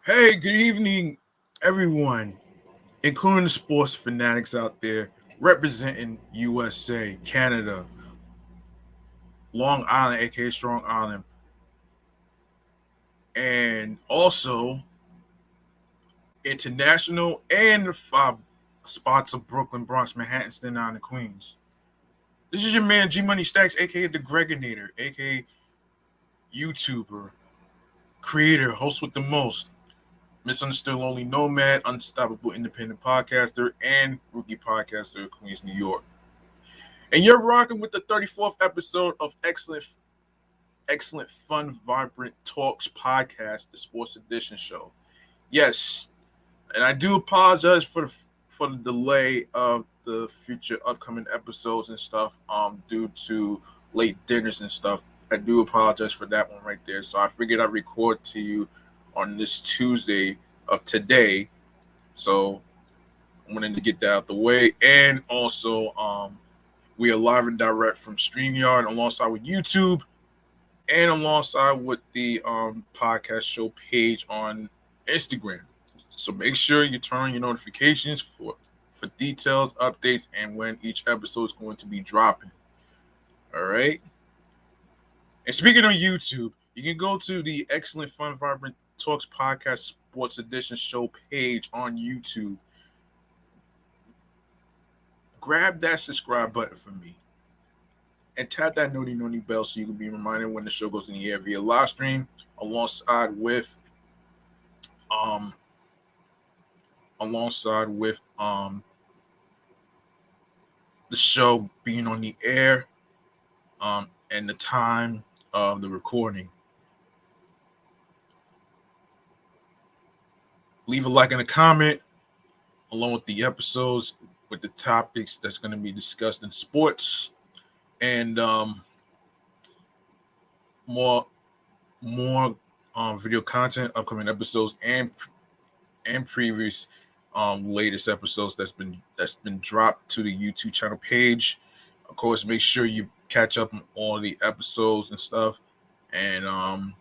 Hey, good evening, everyone, including the sports fanatics out there representing USA, Canada, Long Island, aka Strong Island, and also international and the five spots of Brooklyn, Bronx, Manhattan, Staten Island, and Queens. This is your man G Money Stacks, aka the Gregonator, aka YouTuber, creator, host with the most. Misunderstood Lonely Nomad, Unstoppable Independent Podcaster, and Rookie Podcaster of Queens, New York. And you're rocking with the 34th episode of Excellent Fun, Vibrant Talks Podcast, the Sports Edition show. Yes, and I do apologize for the delay of the future upcoming episodes and stuff due to late dinners and stuff. I do apologize for that one right there. So I figured I'd record to you on this Tuesday of today. So I wanted to get that out the way. And also we are live and direct from StreamYard alongside with YouTube and alongside with the podcast show page on Instagram. So make sure you turn on your notifications for details, updates, and when each episode is going to be dropping. All right. And speaking of YouTube, you can go to the Excellent Fun Vibrant Talks Podcast Sports Edition show page on YouTube. Grab that subscribe button for me. And tap that noti bell so you can be reminded when the show goes in the air via live stream alongside with the show being on the air and the time of the recording. Leave a like and a comment along with the episodes with the topics that's going to be discussed in sports and more video content, upcoming episodes, and previous latest episodes that's been dropped to the YouTube channel page. Of course, make sure you catch up on all the episodes and stuff. And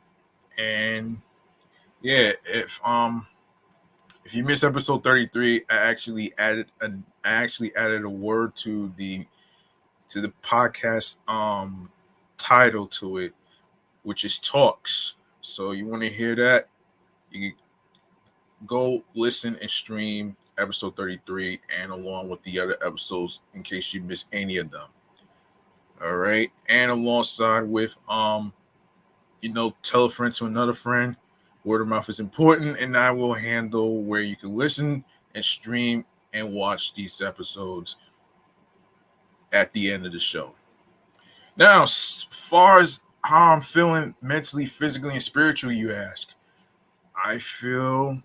yeah, if you missed episode 33, I actually added a word to the podcast title to it, which is talks. So you want to hear that, you can go listen and stream episode 33 and along with the other episodes in case you miss any of them. All right. And alongside with tell a friend to another friend. Word of mouth is important, and I will handle where you can listen and stream and watch these episodes at the end of the show. Now, as far as how I'm feeling mentally, physically, and spiritually, you ask, I feel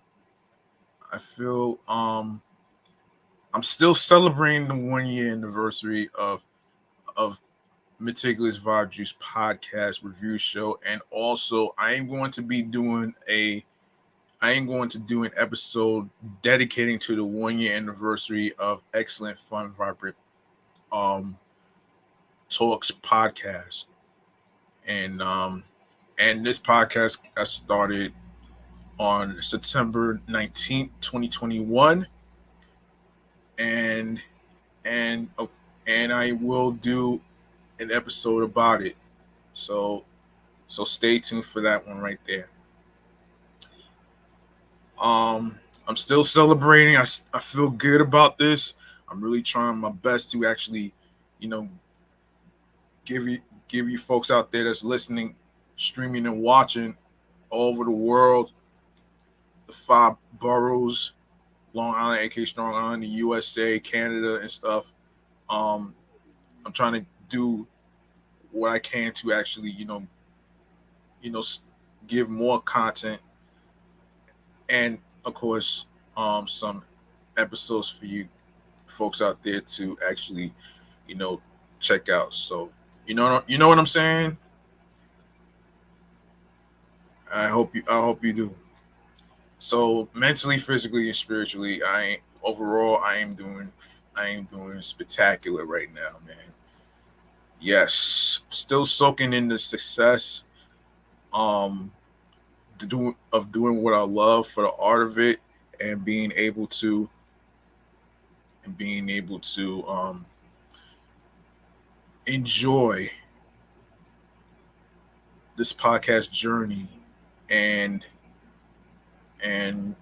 I'm still celebrating the 1 year anniversary of Meticulous Vibe Juice podcast review show, and also I am going to do an episode dedicating to the 1 year anniversary of Excellent Fun Vibrant Talks podcast. And this podcast I started on September 19th, 2021. And I will do an episode about it. So stay tuned for that one right there. I'm still celebrating. I feel good about this. I'm really trying my best to actually, give you folks out there that's listening, streaming and watching all over the world, the 5 boroughs, Long Island, aka Strong Island, the USA, Canada, and stuff. I'm trying to do what I can to actually, give more content, and of course, some episodes for you folks out there to actually, check out. So, you know what I'm saying? I hope you do. So mentally, physically, and spiritually, I am doing spectacular right now, man. Yes, still soaking in the success um of doing what I love for the art of it, and being able to enjoy this podcast journey, and and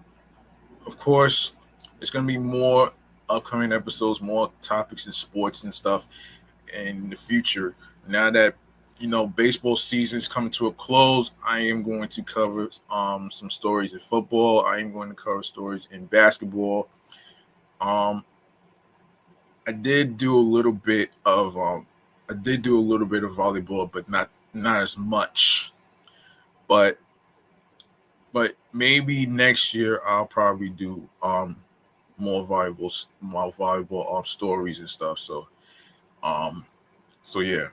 of course there's going to be more upcoming episodes, more topics in sports and stuff in the future. Now that baseball season's coming to a close, I am going to cover some stories in football. I am going to cover stories in basketball. um I did do a little bit of volleyball, but not as much. But maybe next year I'll probably do more volleyball stories and stuff. Um so yeah.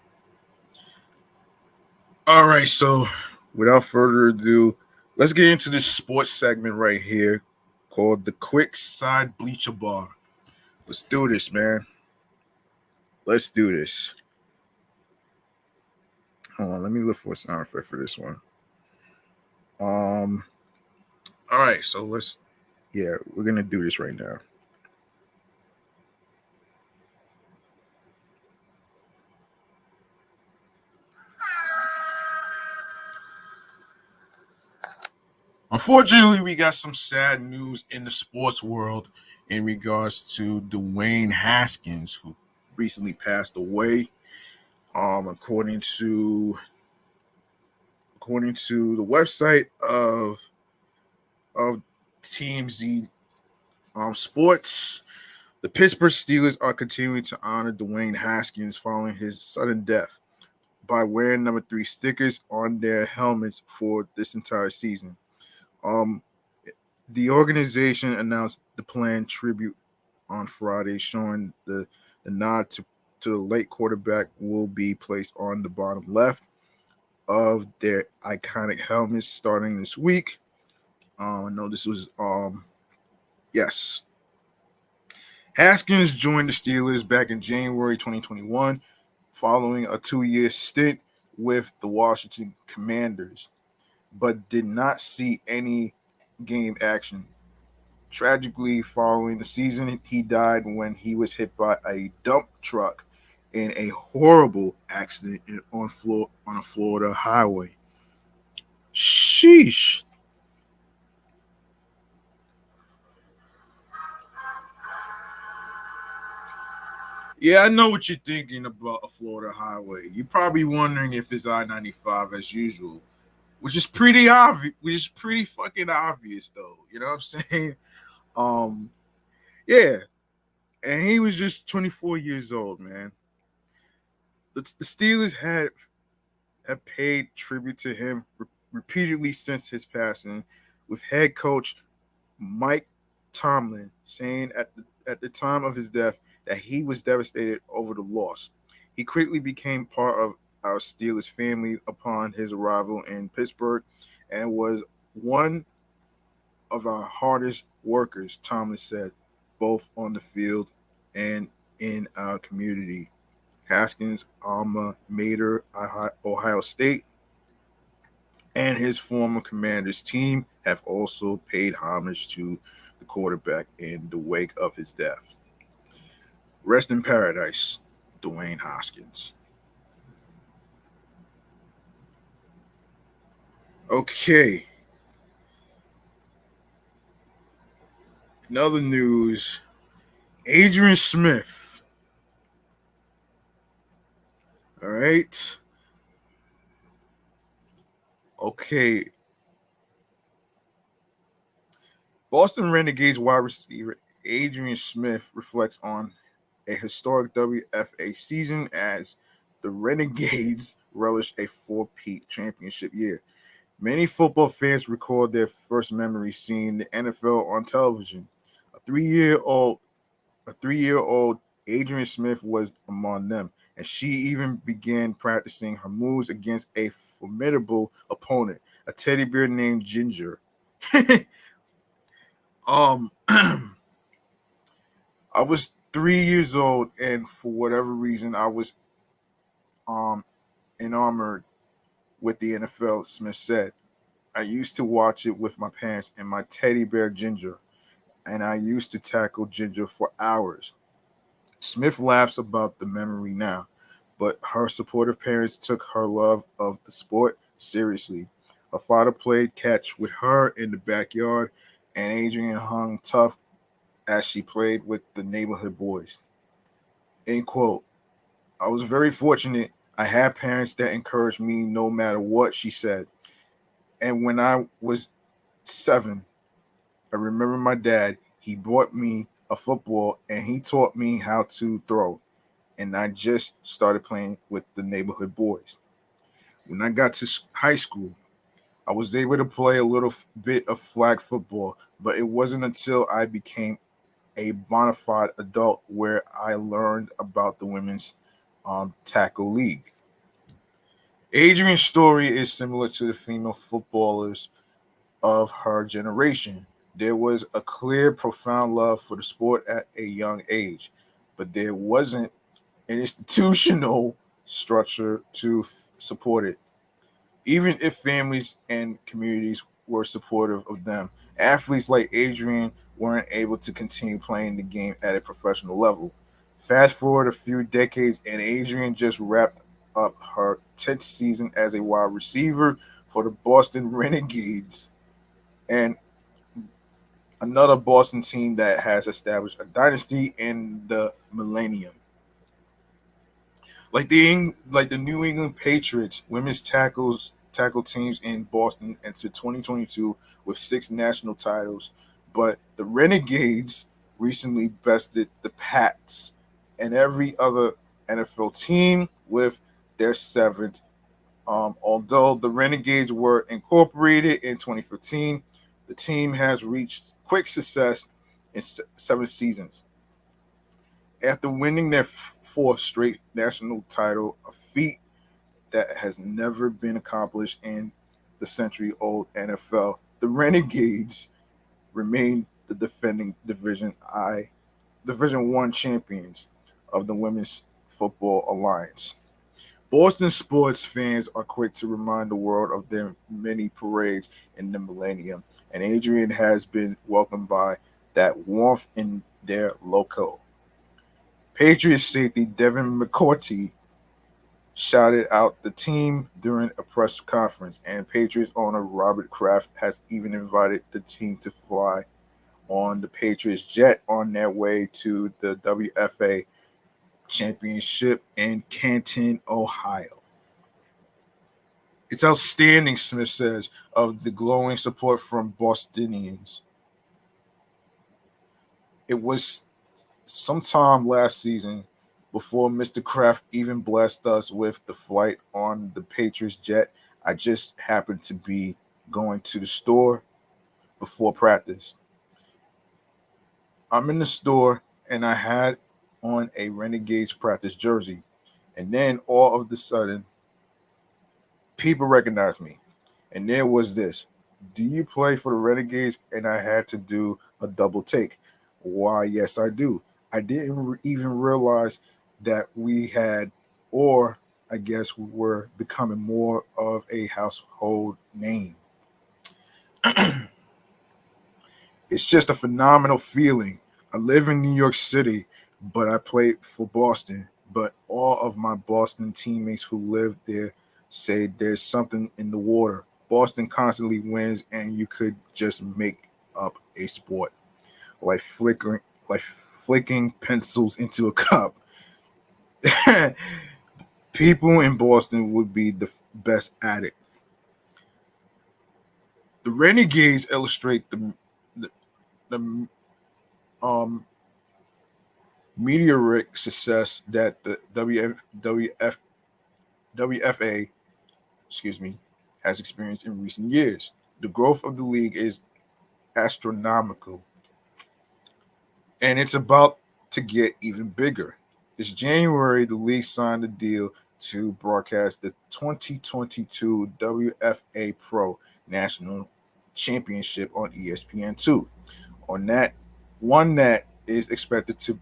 All right, so without further ado, let's get into this sports segment right here called the Quick Side Bleacher Bar. Let's do this, man. Let's do this. Hold on, let me look for a sound effect for this one. All right, so we're gonna do this right now. Unfortunately, we got some sad news in the sports world in regards to Dwayne Haskins, who recently passed away. According to the website of TMZ Sports, the Pittsburgh Steelers are continuing to honor Dwayne Haskins following his sudden death by wearing number 3 stickers on their helmets for this entire season. The organization announced the planned tribute on Friday, showing the nod to the late quarterback will be placed on the bottom left of their iconic helmets starting this week. I know this was yes. Haskins joined the Steelers back in January 2021 following a 2-year stint with the Washington Commanders, but did not see any game action. Tragically, following the season, he died when he was hit by a dump truck in a horrible accident on a Florida highway. Sheesh. Yeah, I know what you're thinking about a Florida highway. You're probably wondering if it's I-95 as usual, which is pretty obvious. Which is pretty fucking obvious, though. You know what I'm saying? Um, yeah. And he was just 24 years old, man. The Steelers have paid tribute to him repeatedly since his passing, with head coach Mike Tomlin saying at the time of his death that he was devastated over the loss. He quickly became part of our Steelers family upon his arrival in Pittsburgh and was one of our hardest workers, Tomlin said, both on the field and in our community. Haskins' alma mater, Ohio State, and his former Commanders team have also paid homage to the quarterback in the wake of his death. Rest in paradise, Dwayne Haskins. Okay. In other news, Adrienne Smith. All right. Okay. Boston Renegades wide receiver Adrienne Smith reflects on a historic WFA season as the Renegades relish a four-peat championship year. Many football fans recall their first memory seeing the NFL on television. A three-year-old Adrienne Smith was among them, and she even began practicing her moves against a formidable opponent, a teddy bear named Ginger. um I was 3 years old, and for whatever reason, I was um enamored with the NFL, Smith said. I used to watch it with my parents and my teddy bear Ginger, and I used to tackle Ginger for hours. Smith laughs about the memory now, but her supportive parents took her love of the sport seriously. Her father played catch with her in the backyard, and Adrienne hung tough as she played with the neighborhood boys. End quote. I was very fortunate. I had parents that encouraged me no matter what, she said. And when I was 7, I remember my dad, he bought me a football and he taught me how to throw. And I just started playing with the neighborhood boys. When I got to high school, I was able to play a little bit of flag football, but it wasn't until I became a bona fide adult where I learned about the women's tackle league. Adrian's story is similar to the female footballers of her generation. There was a clear, profound love for the sport at a young age, but there wasn't an institutional structure to support it. Even if families and communities were supportive of them, athletes like Adrian weren't able to continue playing the game at a professional level. Fast forward a few decades, and Adrian just wrapped up her 10th season as a wide receiver for the Boston Renegades, and another Boston team that has established a dynasty in the millennium. Like the New England Patriots, women's tackle teams in Boston entered 2022 with 6 national titles, but the Renegades recently bested the Pats and every other NFL team with their 7th. Although the Renegades were incorporated in 2015, the team has reached quick success in 7 seasons. After winning their fourth straight national title, a feat that has never been accomplished in the century-old NFL, the Renegades remain the defending Division One champions of the Women's Football Alliance. Boston sports fans are quick to remind the world of their many parades in the millennium, and Adrian has been welcomed by that warmth in their loco. Patriots safety Devin McCourty shouted out the team during a press conference, and Patriots owner Robert Kraft has even invited the team to fly on the Patriots jet on their way to the WFA championship in Canton, Ohio. It's outstanding, Smith says, of the glowing support from Bostonians. It was sometime last season before Mr. Kraft even blessed us with the flight on the Patriots jet. I just happened to be going to the store before practice. I'm in the store and I had on a Renegades practice jersey. And then all of a sudden, people recognized me. And there was this: do you play for the Renegades? And I had to do a double take. Why, yes, I do. I didn't even realize that we had, or I guess we were becoming more of a household name. It's just a phenomenal feeling. I live in New York City, but I play for Boston. But all of my Boston teammates who live there say there's something in the water. Boston constantly wins, and you could just make up a sport, like flicking pencils into a cup. People in Boston would be the best at it. The Renegades illustrate the um, meteoric success that the WFA, excuse me, has experienced in recent years. The growth of the league is astronomical, and it's about to get even bigger. This January, the league signed a deal to broadcast the 2022 WFA Pro National Championship on ESPN2. On that, one that is expected to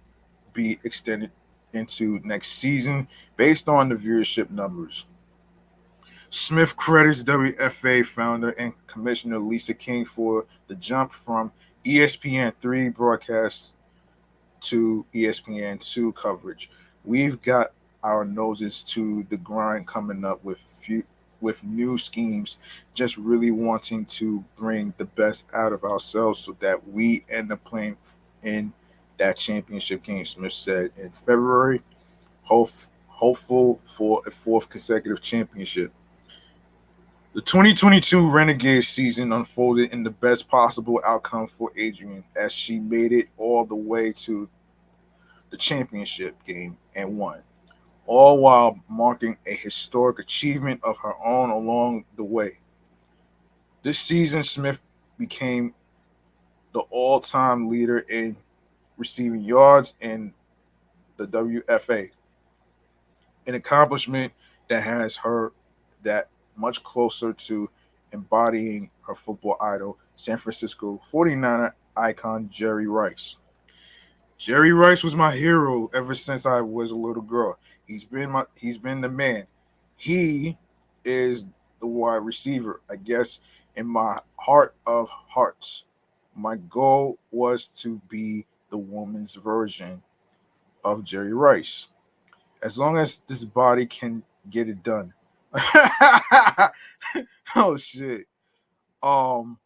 be extended into next season based on the viewership numbers. Smith credits WFA founder and Commissioner Lisa King for the jump from ESPN3 broadcasts to ESPN2 coverage. We've got our noses to the grind coming up with new schemes, just really wanting to bring the best out of ourselves so that we end up playing in that championship game, Smith said in February, hopeful for a fourth consecutive championship. The 2022 Renegade season unfolded in the best possible outcome for Adrienne as she made it all the way to the championship game and won, all while marking a historic achievement of her own along the way. This season, Smith became the all-time leader in receiving yards in the WFA, an accomplishment that has her that much closer to embodying her football idol, San Francisco 49er icon Jerry Rice. Jerry Rice was my hero ever since I was a little girl. He's been the man. He is the wide receiver, I guess, in my heart of hearts. My goal was to be the woman's version of Jerry Rice. As long as this body can get it done. Oh shit. Um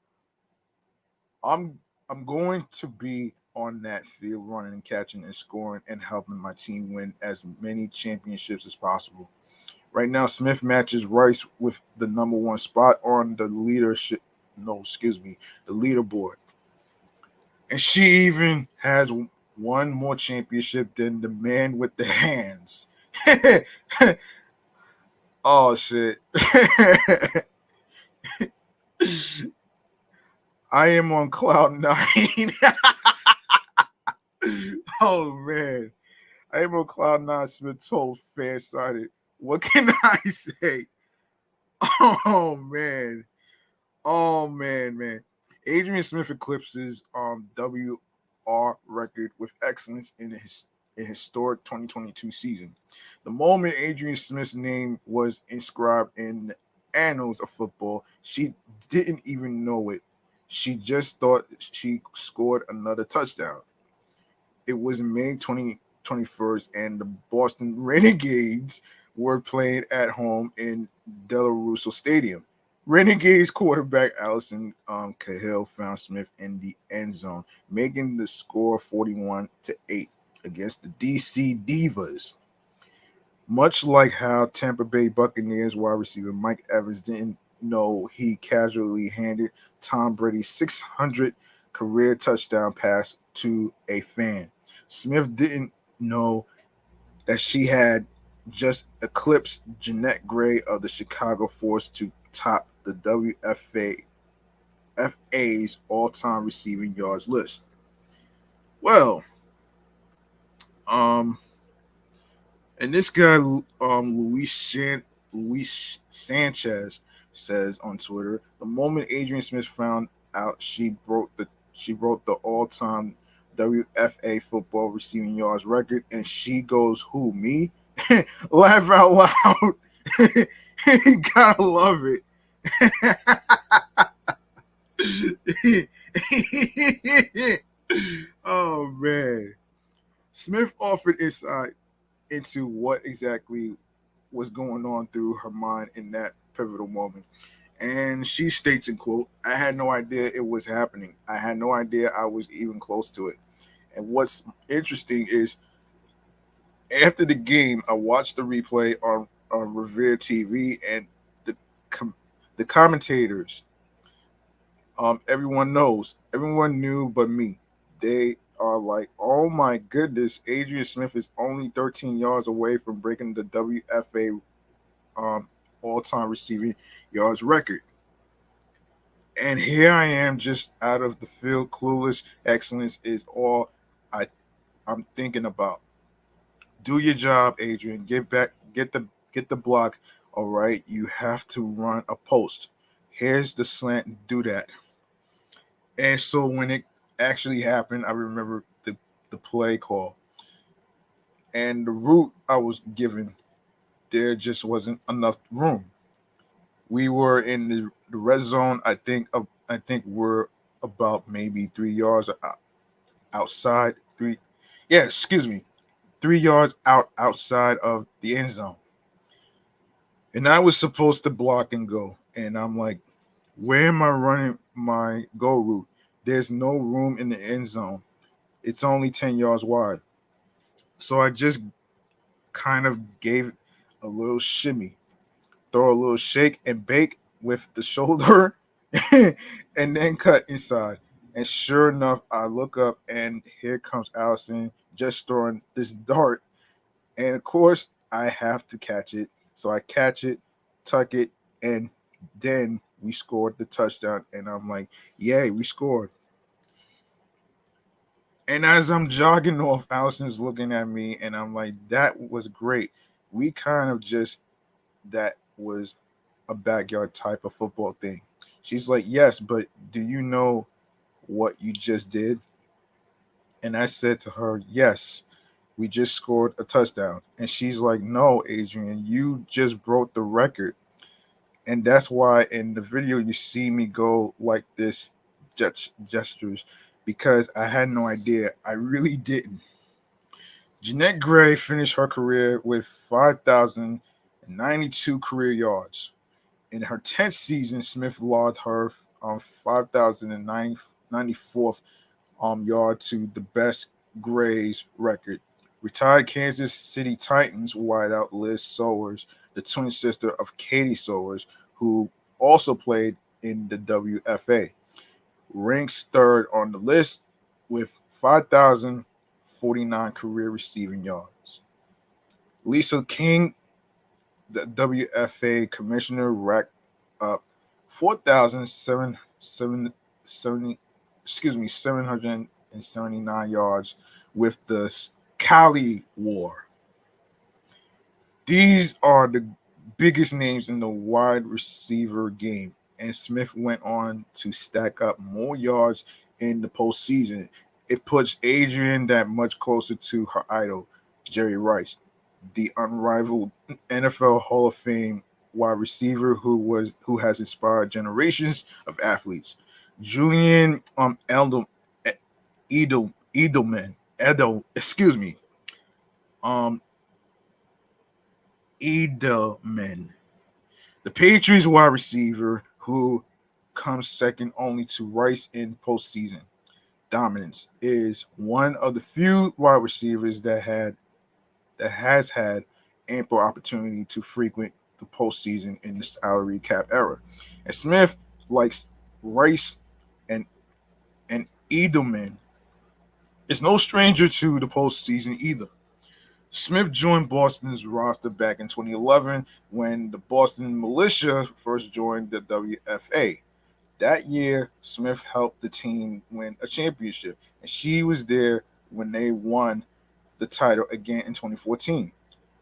I'm I'm going to be on that field running and catching and scoring and helping my team win as many championships as possible. Right now, Smith matches Rice with the number one spot on the leadership. No, excuse me, the leaderboard, and she even has one more championship than the man with the hands. Oh shit! I am on cloud nine. Oh man, I am on cloud nine. Smith told fan-sided. What can I say? Oh man. Oh man. Adrienne Smith eclipses WR record with excellence in his a historic 2022 season. The moment Adrienne Smith's name was inscribed in the annals of football, she didn't even know it. She just thought she scored another touchdown. It was May 21st, and the Boston Renegades were playing at home in Del Russo Stadium. Renegades quarterback Allison Cahill found Smith in the end zone, making the score 41-8 against the DC Divas. Much like how Tampa Bay Buccaneers wide receiver Mike Evans didn't know he casually handed Tom Brady's 600 career touchdown pass to a fan. Smith didn't know that she had just eclipsed Jeanette Gray of the Chicago Force to top the FA's all-time receiving yards list. Well, um, and this guy, Luis Sanchez, says on Twitter, the moment Adrienne Smith found out she broke the all-time WFA football receiving yards record, and she goes, "Who, me?" Laugh out loud. Gotta love it. Oh man. Smith offered insight into what exactly was going on through her mind in that pivotal moment. And she states in quote, I had no idea it was happening. I had no idea I was even close to it. And what's interesting is after the game, I watched the replay on Revere TV, and the the commentators, everyone knew but me. They are like, oh my goodness, Adrienne Smith is only 13 yards away from breaking the WFA all-time receiving yards record. And here I am, just out of the field, clueless. Excellence is all I I'm thinking about. Do your job, Adrian. Get the block. All right, you have to run a post. Here's the slant. Do that. And so when it actually happened, I remember the play call. and the route I was given, there just wasn't enough room. We were in the red zone. I think we're about maybe 3 yards outside. Yeah, excuse me, 3 yards outside of the end zone, and I was supposed to block and go. And I'm like, where am I running my go route? There's no room in the end zone. It's only 10 yards wide. So I just kind of gave a little shimmy, throw a little shake and bake with the shoulder, and then cut inside. And sure enough, I look up and here comes Allison just throwing this dart. And of course, I have to catch it. So I catch it, tuck it, and then we scored the touchdown. And I'm like, yay, we scored. And as I'm jogging off, Allison's looking at me, and I'm like, that was great. We kind of just, that was a backyard type of football thing. She's like, yes, but do you know what you just did? And I said to her, yes, we just scored a touchdown. And she's like, no, Adrienne, you just broke the record. And that's why in the video you see me go like this gestures, because I had no idea. I really didn't. Jeanette Gray finished her career with 5,092 career yards. In her 10th season, Smith logged her 5,094th yard to the best Gray's record. Retired Kansas City Titans wideout Liz Sowers, the twin sister of Katie Sowers, who also played in the WFA, ranks third on the list with 5,049 career receiving yards. Lisa King, the WFA commissioner, racked up 779 yards with the Cali War. These are the biggest names in the wide receiver game, and Smith went on to stack up more yards in the postseason. It puts Adrienne that much closer to her idol, Jerry Rice, the unrivaled NFL Hall of Fame wide receiver who has inspired generations of athletes. Julian Edelman, excuse me, um, Edelman, the Patriots wide receiver who comes second only to Rice in postseason dominance, is one of the few wide receivers that has had ample opportunity to frequent the postseason in the salary cap era. And Smith, like Rice and Edelman, is no stranger to the postseason either. Smith joined Boston's roster back in 2011 when the Boston Militia first joined the WFA. That year, Smith helped the team win a championship, and she was there when they won the title again in 2014.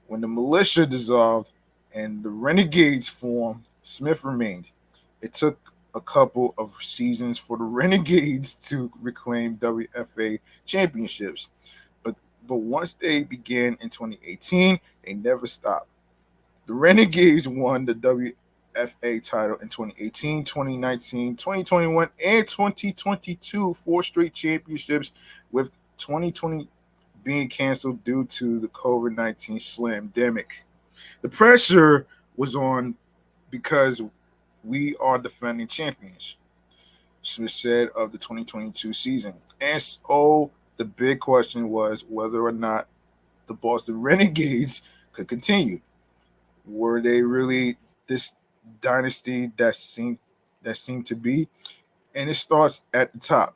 When the militia dissolved and the Renegades formed, Smith remained. It took a couple of seasons for the Renegades to reclaim WFA championships, but once they began in 2018, they never stopped. The Renegades won the WFA title in 2018, 2019, 2021, and 2022, four straight championships, with 2020 being canceled due to the COVID-19 slamdemic. The pressure was on because we are defending champions, Smith said of the 2022 season. And so the big question was whether or not the Boston Renegades could continue. Were they really this dynasty that seemed to be? And it starts at the top,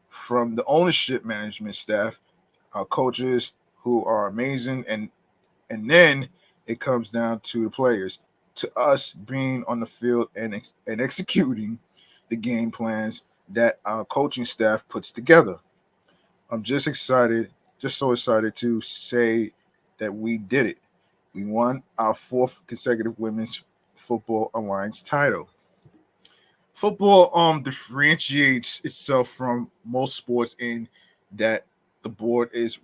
from the ownership management staff, our coaches who are amazing, and then it comes down to the players, to us being on the field and executing the game plans that our coaching staff puts together. I'm just excited, just so excited to say that we did it. We won our fourth consecutive Women's Football Alliance title. Football differentiates itself from most sports in that the board is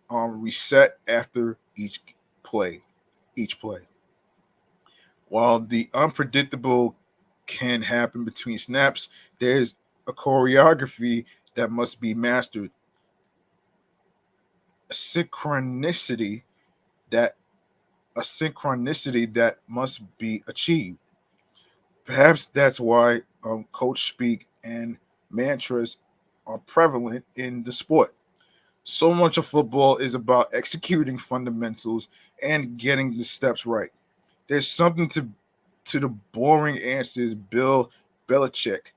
reset after play. Each play. While the unpredictable can happen between snaps, there's a choreography that must be mastered. A synchronicity that a synchronicity that must be achieved. Perhaps that's why coach speak and mantras are prevalent in the sport. So much of football is about executing fundamentals and getting the steps right. There's something to the boring answers Bill Belichick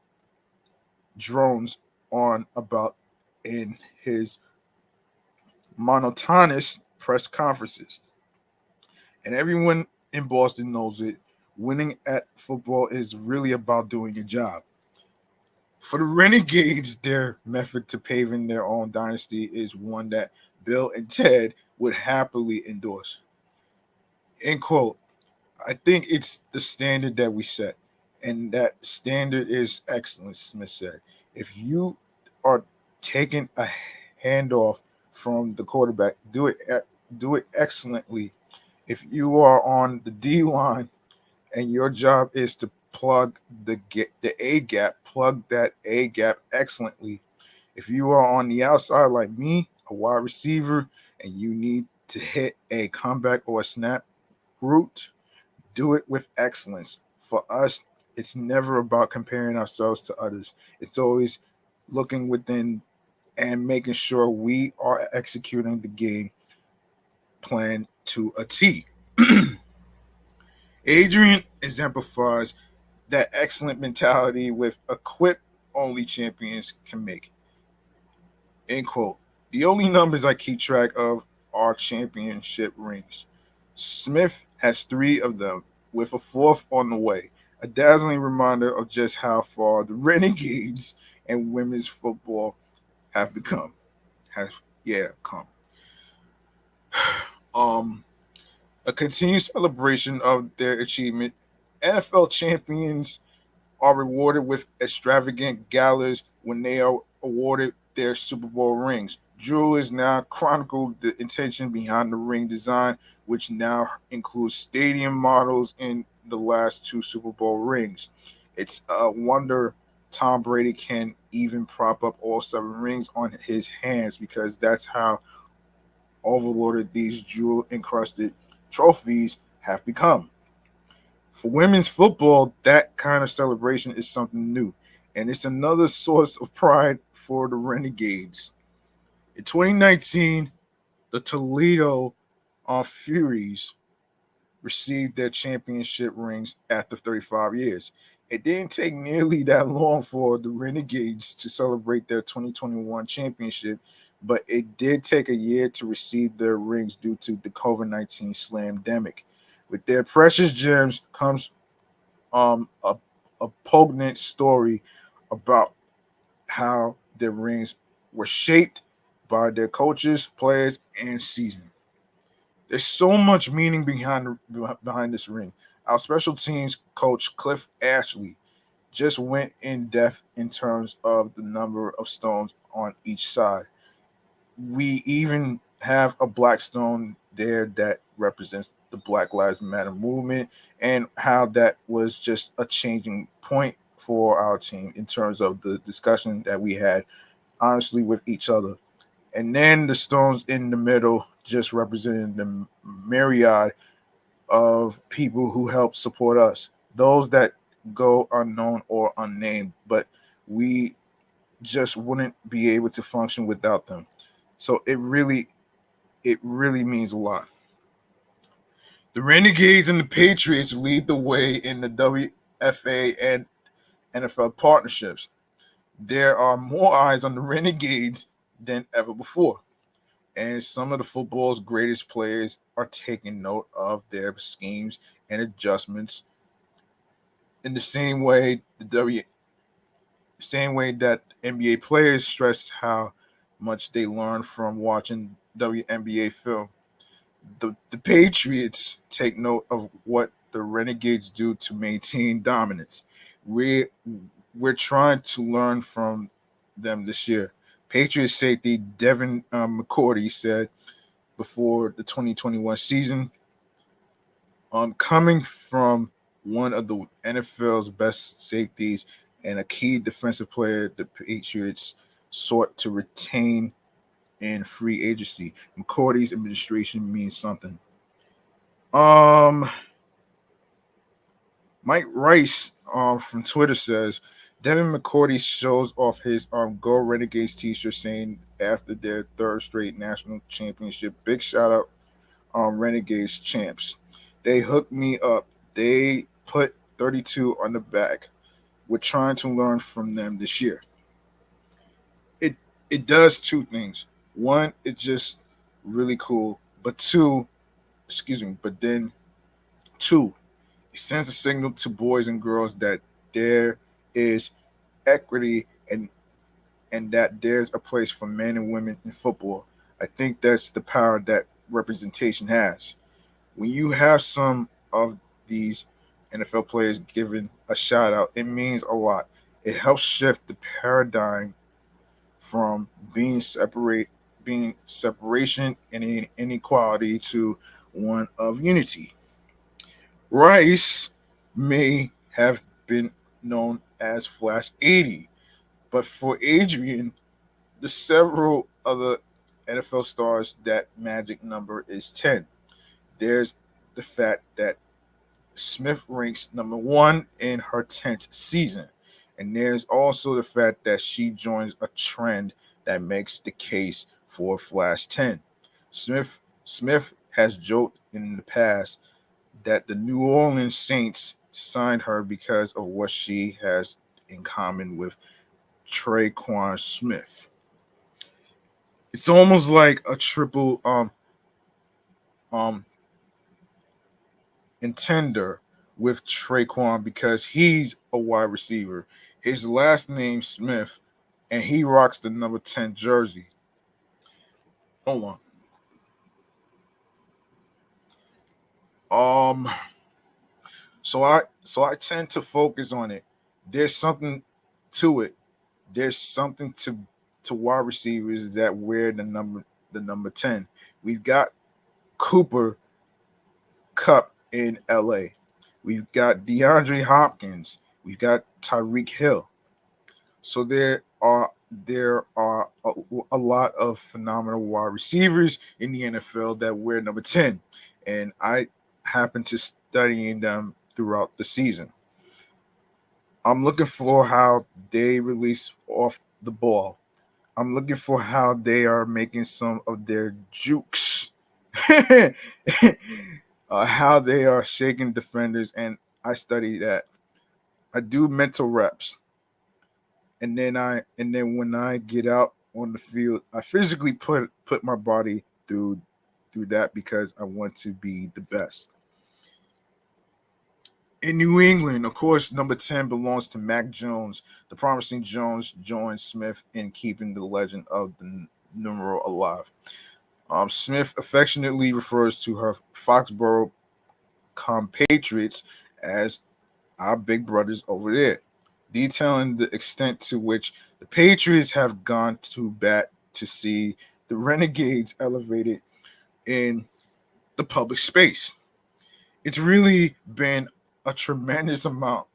drones on about in his monotonous press conferences. And everyone in Boston knows it. Winning at football is really about doing your job. For the Renegades, their method to paving their own dynasty is one that Bill and Ted would happily endorse. End quote. I think it's the standard that we set, and that standard is excellence, Smith said. If you are taking a handoff from the quarterback, do it excellently. If you are on the D line and your job is to plug the A gap, plug that A gap excellently. If you are on the outside like me, a wide receiver, and you need to hit a comeback or a snap route, do it with excellence. For us, it's never about comparing ourselves to others. It's always looking within and making sure we are executing the game plan to a T. Adrian exemplifies that excellent mentality with equip only champions can make. End quote. The only numbers I keep track of are championship rings. Smith has 3 of them, with a 4th on the way. A dazzling reminder of just how far the Renegades and women's football have become. Come. Um, a continued celebration of their achievement. NFL champions are rewarded with extravagant galas when they are awarded their Super Bowl rings. Jewelers now chronicle the intention behind the ring design, which now includes stadium models in the last 2 Super Bowl rings. It's a wonder Tom Brady can even prop up all 7 rings on his hands because that's how overloaded these jewel encrusted trophies have become. For women's football, that kind of celebration is something new, and it's another source of pride for the Renegades. In 2019, the Toledo Furies received their championship rings after 35 years. It didn't take nearly that long for the Renegades to celebrate their 2021 championship, but it did take a year to receive their rings due to the COVID-19 slamdemic. With their precious gems comes a, a poignant story about how their rings were shaped by their coaches, players, and season. There's so much meaning behind this ring. Our special teams coach Cliff Ashley just went in depth in terms of the number of stones on each side. We even have a black stone there that represents the Black Lives Matter movement and how that was just a changing point for our team in terms of the discussion that we had honestly with each other. And then the stones in the middle just representing the myriad of people who help support us, those that go unknown or unnamed, but we just wouldn't be able to function without them. So it really means a lot. The Renegades and the Patriots lead the way in the WFA and NFL partnerships. There are more eyes on the Renegades than ever before, and some of the football's greatest players are taking note of their schemes and adjustments in the same way that NBA players stress how much they learn from watching WNBA film. The Patriots take note of what the Renegades do to maintain dominance. We're we're trying to learn from them this year. Patriots safety Devin McCourty said, before the 2021 season. Coming from one of the NFL's best safeties and a key defensive player, the Patriots sought to retain in free agency. McCourty's administration means something. Mike Rice from Twitter says Devin McCourty shows off his Go Renegades t-shirt saying after their third straight national championship, big shout out Renegades champs. They hooked me up. They put 32 on the back. We're trying to learn from them this year. It does two things. One, it's just really cool. But then two, it sends a signal to boys and girls that there is equity and that there's a place for men and women in football. I think that's the power that representation has. When you have some of these NFL players given a shout out, it means a lot. It helps shift the paradigm from being separation and inequality to one of unity. Rice may have been known as Flash 80, but for Adrienne, the several other NFL stars, that magic number is 10. There's the fact that Smith ranks number one in her 10th season. And there's also the fact that she joins a trend that makes the case for Flash 10. Smith has joked in the past that the New Orleans Saints signed her because of what she has in common with Traquan Smith. It's almost like a triple intender with Traquan because he's a wide receiver. His last name Smith, and he rocks the number 10 jersey. Hold on. So I tend to focus on it. There's something to it. There's something to wide receivers that wear the number 10. We've got Cooper Cup in LA. We've got DeAndre Hopkins. We've got Tyreek Hill. So there are a lot of phenomenal wide receivers in the NFL that wear number 10. And I happen to studying them throughout the season. I'm looking for how they release off the ball. I'm looking for how they are making some of their jukes. How they are shaking defenders, and I study that. I do mental reps, and then when I get out on the field, I physically put my body through that because I want to be the best. In New England, of course, number 10 belongs to Mac Jones. The promising Jones joins Smith in keeping the legend of the numero alive. Smith affectionately refers to her Foxborough compatriots as our big brothers over there, detailing the extent to which the Patriots have gone to bat to see the Renegades elevated in the public space. It's really been a tremendous amount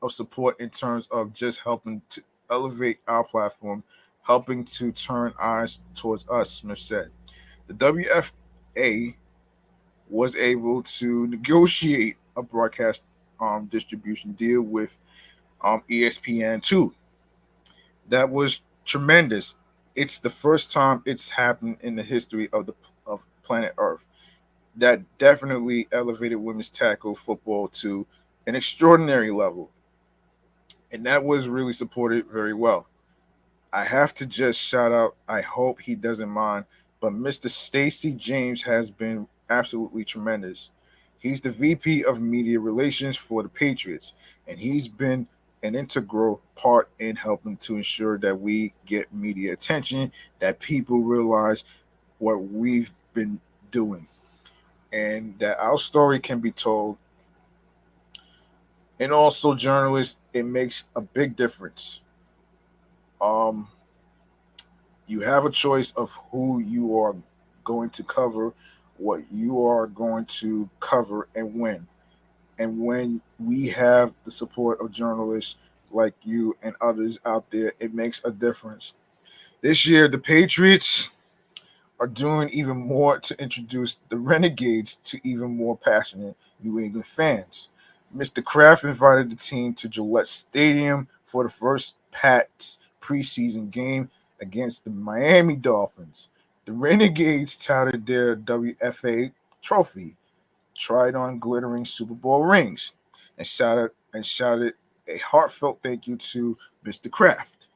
of support in terms of just helping to elevate our platform, helping to turn eyes towards us, Smith said. The WFA was able to negotiate a broadcast distribution deal with ESPN2. That was tremendous. It's the first time it's happened in the history of planet Earth. That definitely elevated women's tackle football to an extraordinary level. And that was really supported very well. I have to just shout out, I hope he doesn't mind, but Mr. Stacey James has been absolutely tremendous. He's the VP of Media Relations for the Patriots, and he's been an integral part in helping to ensure that we get media attention, that people realize what we've been doing, and that our story can be told. And also, journalists, it makes a big difference. You have a choice of who you are going to cover what you are going to cover and when. And when we have the support of journalists like you and others out there, it makes a difference. This year, the Patriots are doing even more to introduce the Renegades to even more passionate New England fans. Mr. Kraft invited the team to Gillette Stadium for the first Pats preseason game against the Miami Dolphins. The Renegades touted their WFA trophy, tried on glittering Super Bowl rings, and shouted a heartfelt thank you to Mr. Kraft.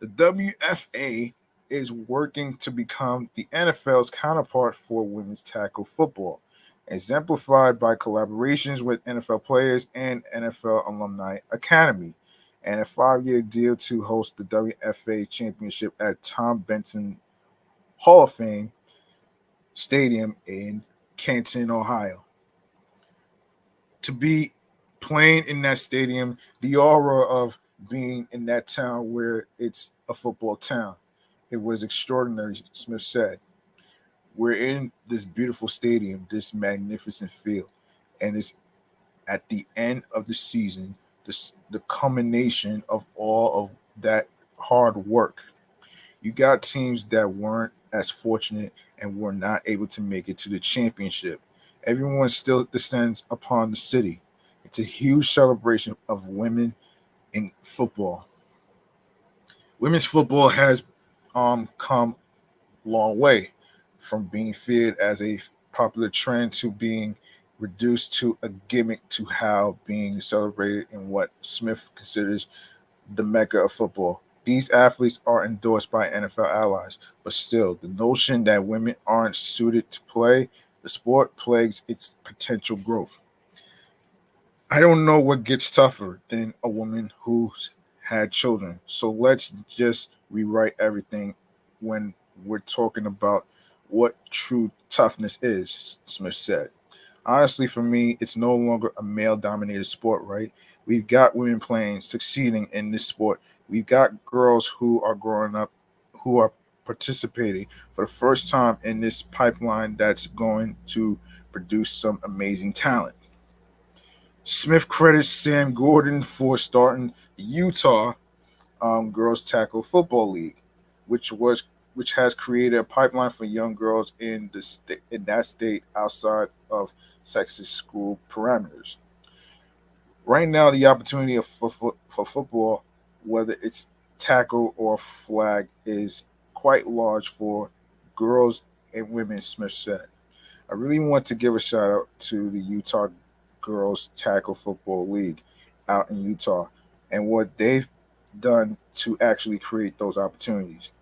The WFA is working to become the NFL's counterpart for women's tackle football, exemplified by collaborations with NFL players and NFL Alumni Academy, and a 5-year deal to host the WFA championship at Tom Benson Hall of Fame Stadium in Canton, Ohio. To be playing in that stadium, the aura of being in that town where it's a football town, it was extraordinary, Smith said. We're in this beautiful stadium, this magnificent field, and it's at the end of the season, the culmination of all of that hard work. You got teams that weren't as fortunate and were not able to make it to the championship. Everyone still descends upon the city. It's a huge celebration of women in football. Women's football has come a long way from being feared as a popular trend to being reduced to a gimmick to how being celebrated in what Smith considers the mecca of football. These athletes are endorsed by NFL allies, but still, the notion that women aren't suited to play the sport plagues its potential growth. I don't know what gets tougher than a woman who's had children. So let's just rewrite everything when we're talking about what true toughness is, Smith said. Honestly, for me, it's no longer a male dominated sport, right? We've got women playing, succeeding in this sport. We've got girls who are growing up, who are participating for the first time in this pipeline that's going to produce some amazing talent. Smith credits Sam Gordon for starting the Utah Girls Tackle Football League, which has created a pipeline for young girls in that state outside of sexist school parameters. Right now, the opportunity for football, whether it's tackle or flag, is quite large for girls and women, Smith said. I really want to give a shout out to the Utah Girls Tackle Football League out in Utah and what they've done to actually create those opportunities.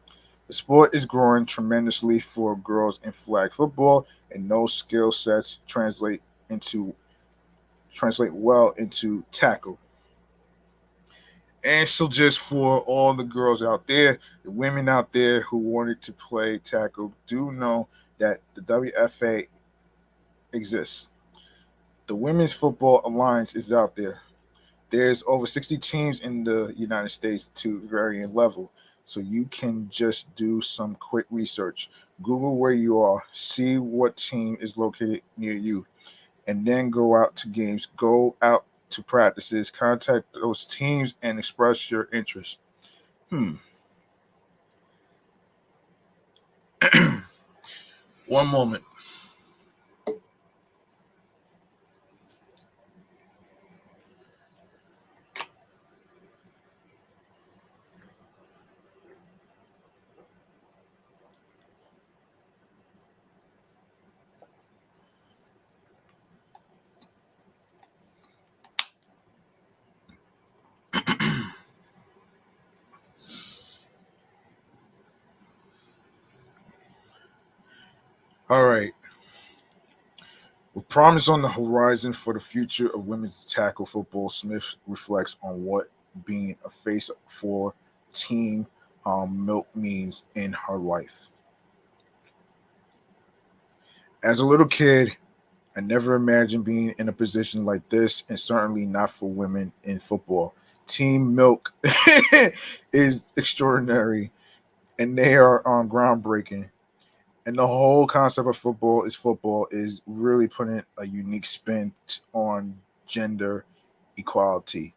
The sport is growing tremendously for girls in flag football, and those skill sets translate well into tackle. And so, just for all the girls out there, the women out there who wanted to play tackle, do know that the WFA exists. The Women's Football Alliance is out there. There's over 60 teams in the United States to varying level. So you can just do some quick research. Google where you are, see what team is located near you, and then go out to games, go out to practices, contact those teams, and express your interest. Hmm. One moment. All right. With promise on the horizon for the future of women's tackle football, Smith reflects on what being a face for Team Milk means in her life. As a little kid, I never imagined being in a position like this, and certainly not for women in football. Team Milk is extraordinary, and they are groundbreaking. And the whole concept of football is really putting a unique spin on gender equality.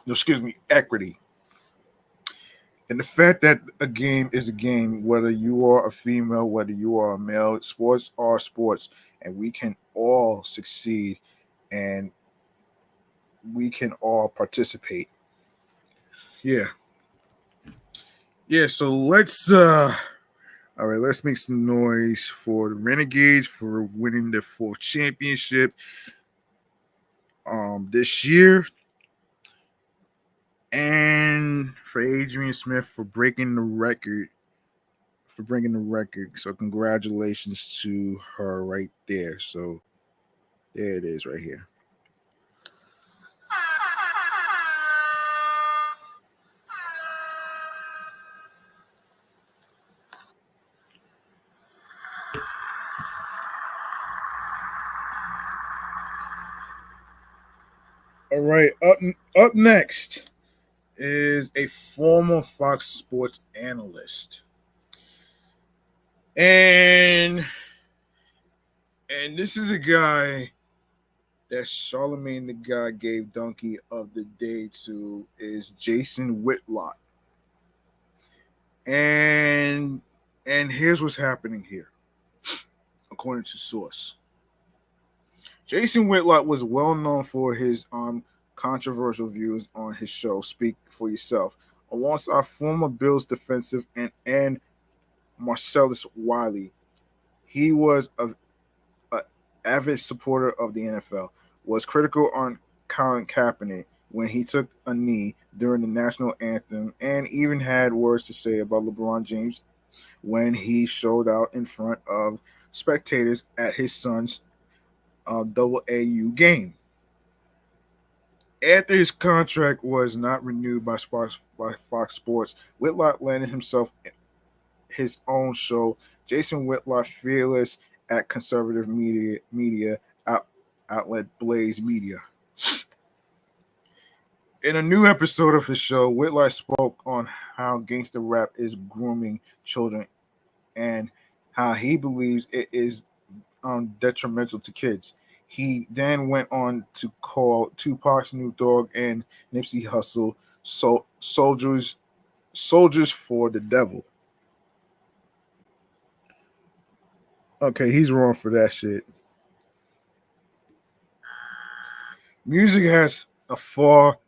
No, excuse me, equity. And the fact that a game is a game, whether you are a female, whether you are a male, sports are sports, and we can all succeed and we can all participate. Yeah. Yeah, so let's make some noise for the Renegades for winning their fourth championship this year. And for Adrienne Smith for breaking the record. So congratulations to her right there. So there it is right here. All right, up next is a former Fox Sports analyst. And this is a guy that Charlemagne the God gave Donkey of the Day to, is Jason Whitlock. And here's what's happening here, according to source. Jason Whitlock was well known for his controversial views on his show Speak for Yourself, alongside former Bills defensive and Marcellus Wiley. He was a avid supporter of the NFL, was critical on Colin Kaepernick when he took a knee during the national anthem, and even had words to say about LeBron James when he showed out in front of spectators at his son's double AU game. After his contract was not renewed by Fox Sports, Whitlock landed himself his own show, Jason Whitlock Fearless, at conservative media outlet Blaze Media. In a new episode of his show, Whitlock spoke on how gangster rap is grooming children and how he believes it is detrimental to kids. He then went on to call Tupac, Snoop Dogg, and Nipsey Hussle soldiers for the devil. Okay, he's wrong for that shit. Music has a far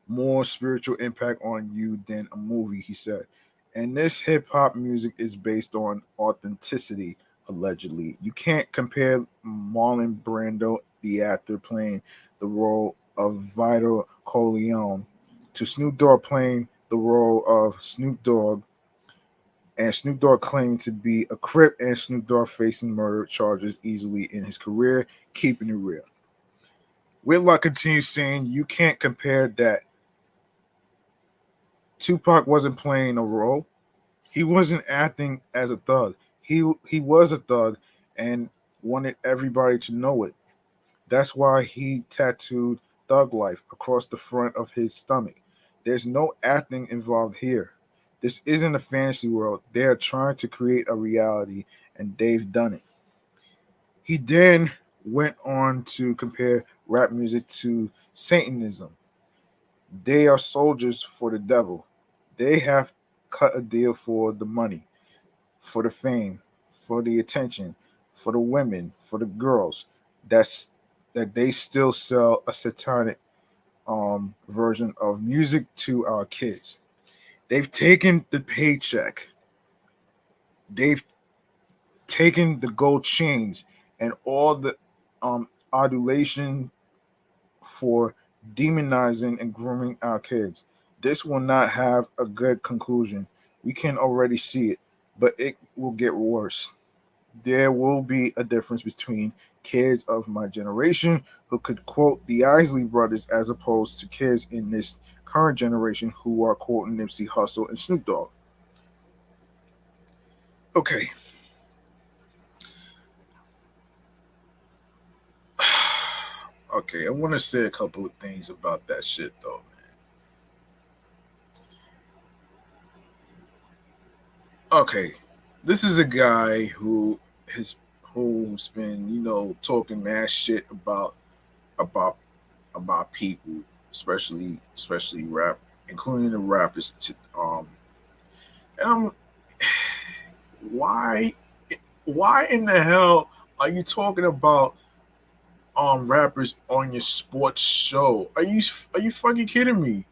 more spiritual impact on you than a movie, he said. And this hip hop music is based on authenticity, allegedly. You can't compare Marlon Brando, the actor playing the role of Vito Corleone, to Snoop Dogg playing the role of Snoop Dogg, and Snoop Dogg claiming to be a Crip, and Snoop Dogg facing murder charges easily in his career, keeping it real. Whitlock continues saying you can't compare that. Tupac wasn't playing a role. He wasn't acting as a thug. He was a thug and wanted everybody to know it. That's why he tattooed Thug Life across the front of his stomach. There's no acting involved here. This isn't a fantasy world. They are trying to create a reality, and they've done it. He then went on to compare rap music to Satanism. They are soldiers for the devil. They have cut a deal for the money, for the fame, for the attention, for the women, for the girls. That they still sell a satanic version of music to our kids. They've taken the paycheck. They've taken the gold chains and all the adulation for demonizing and grooming our kids. This will not have a good conclusion. We can already see it, but it will get worse. There will be a difference between kids of my generation who could quote the Isley Brothers as opposed to kids in this current generation who are quoting Nipsey Hussle and Snoop Dogg. Okay. Okay, I want to say a couple of things about that shit though, man. Okay. This is a guy has who's been, talking mad shit about about people, especially rap, including the rappers. And I'm why why in the hell are you talking about rappers on your sports show? Are you fucking kidding me?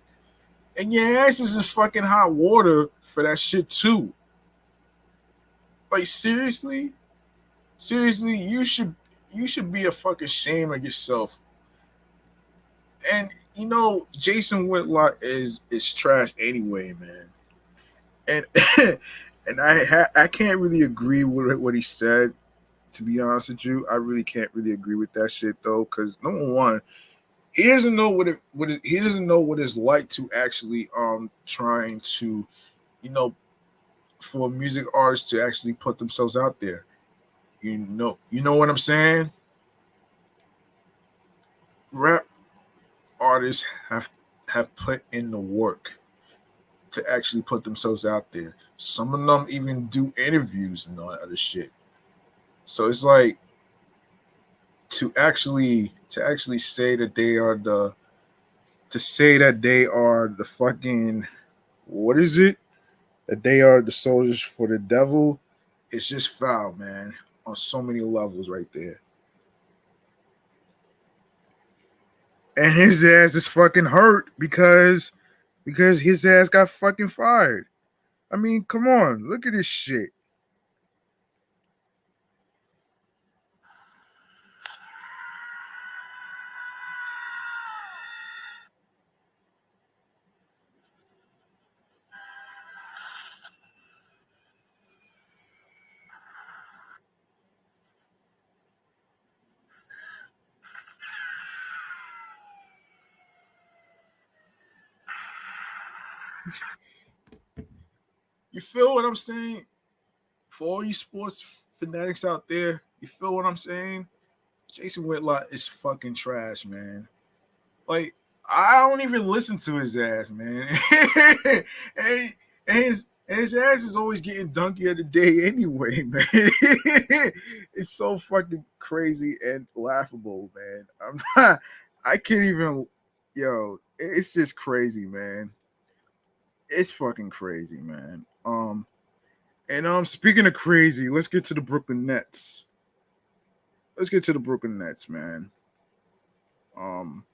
And your ass is in fucking hot water for that shit too. Like seriously, you should be a fucking shame of yourself. And Jason Whitlock is trash anyway, man. And and I can't really agree with what he said. To be honest with you, I really can't really agree with that shit though, because number one, he doesn't know he doesn't know what it's like to actually trying to you know for music artists to actually put themselves out there. You know what I'm saying? Rap artists have put in the work to actually put themselves out there. Some of them even do interviews and all that other shit. So it's like to actually say that they are the fucking, what is it? That they are the soldiers for the devil. It's just foul, man, on so many levels right there. And his ass is fucking hurt because his ass got fucking fired. I mean, come on, look at this shit. You feel what I'm saying? For all you sports fanatics out there, you feel what I'm saying? Jason Whitlock is fucking trash, man. Like, I don't even listen to his ass, man. and, and his ass is always getting donkey of the day anyway, man. It's so fucking crazy and laughable, man. I can't even, it's just crazy, man. It's fucking crazy, man. And speaking of crazy, let's get to the Brooklyn Nets. Let's get to the Brooklyn Nets, man. Um,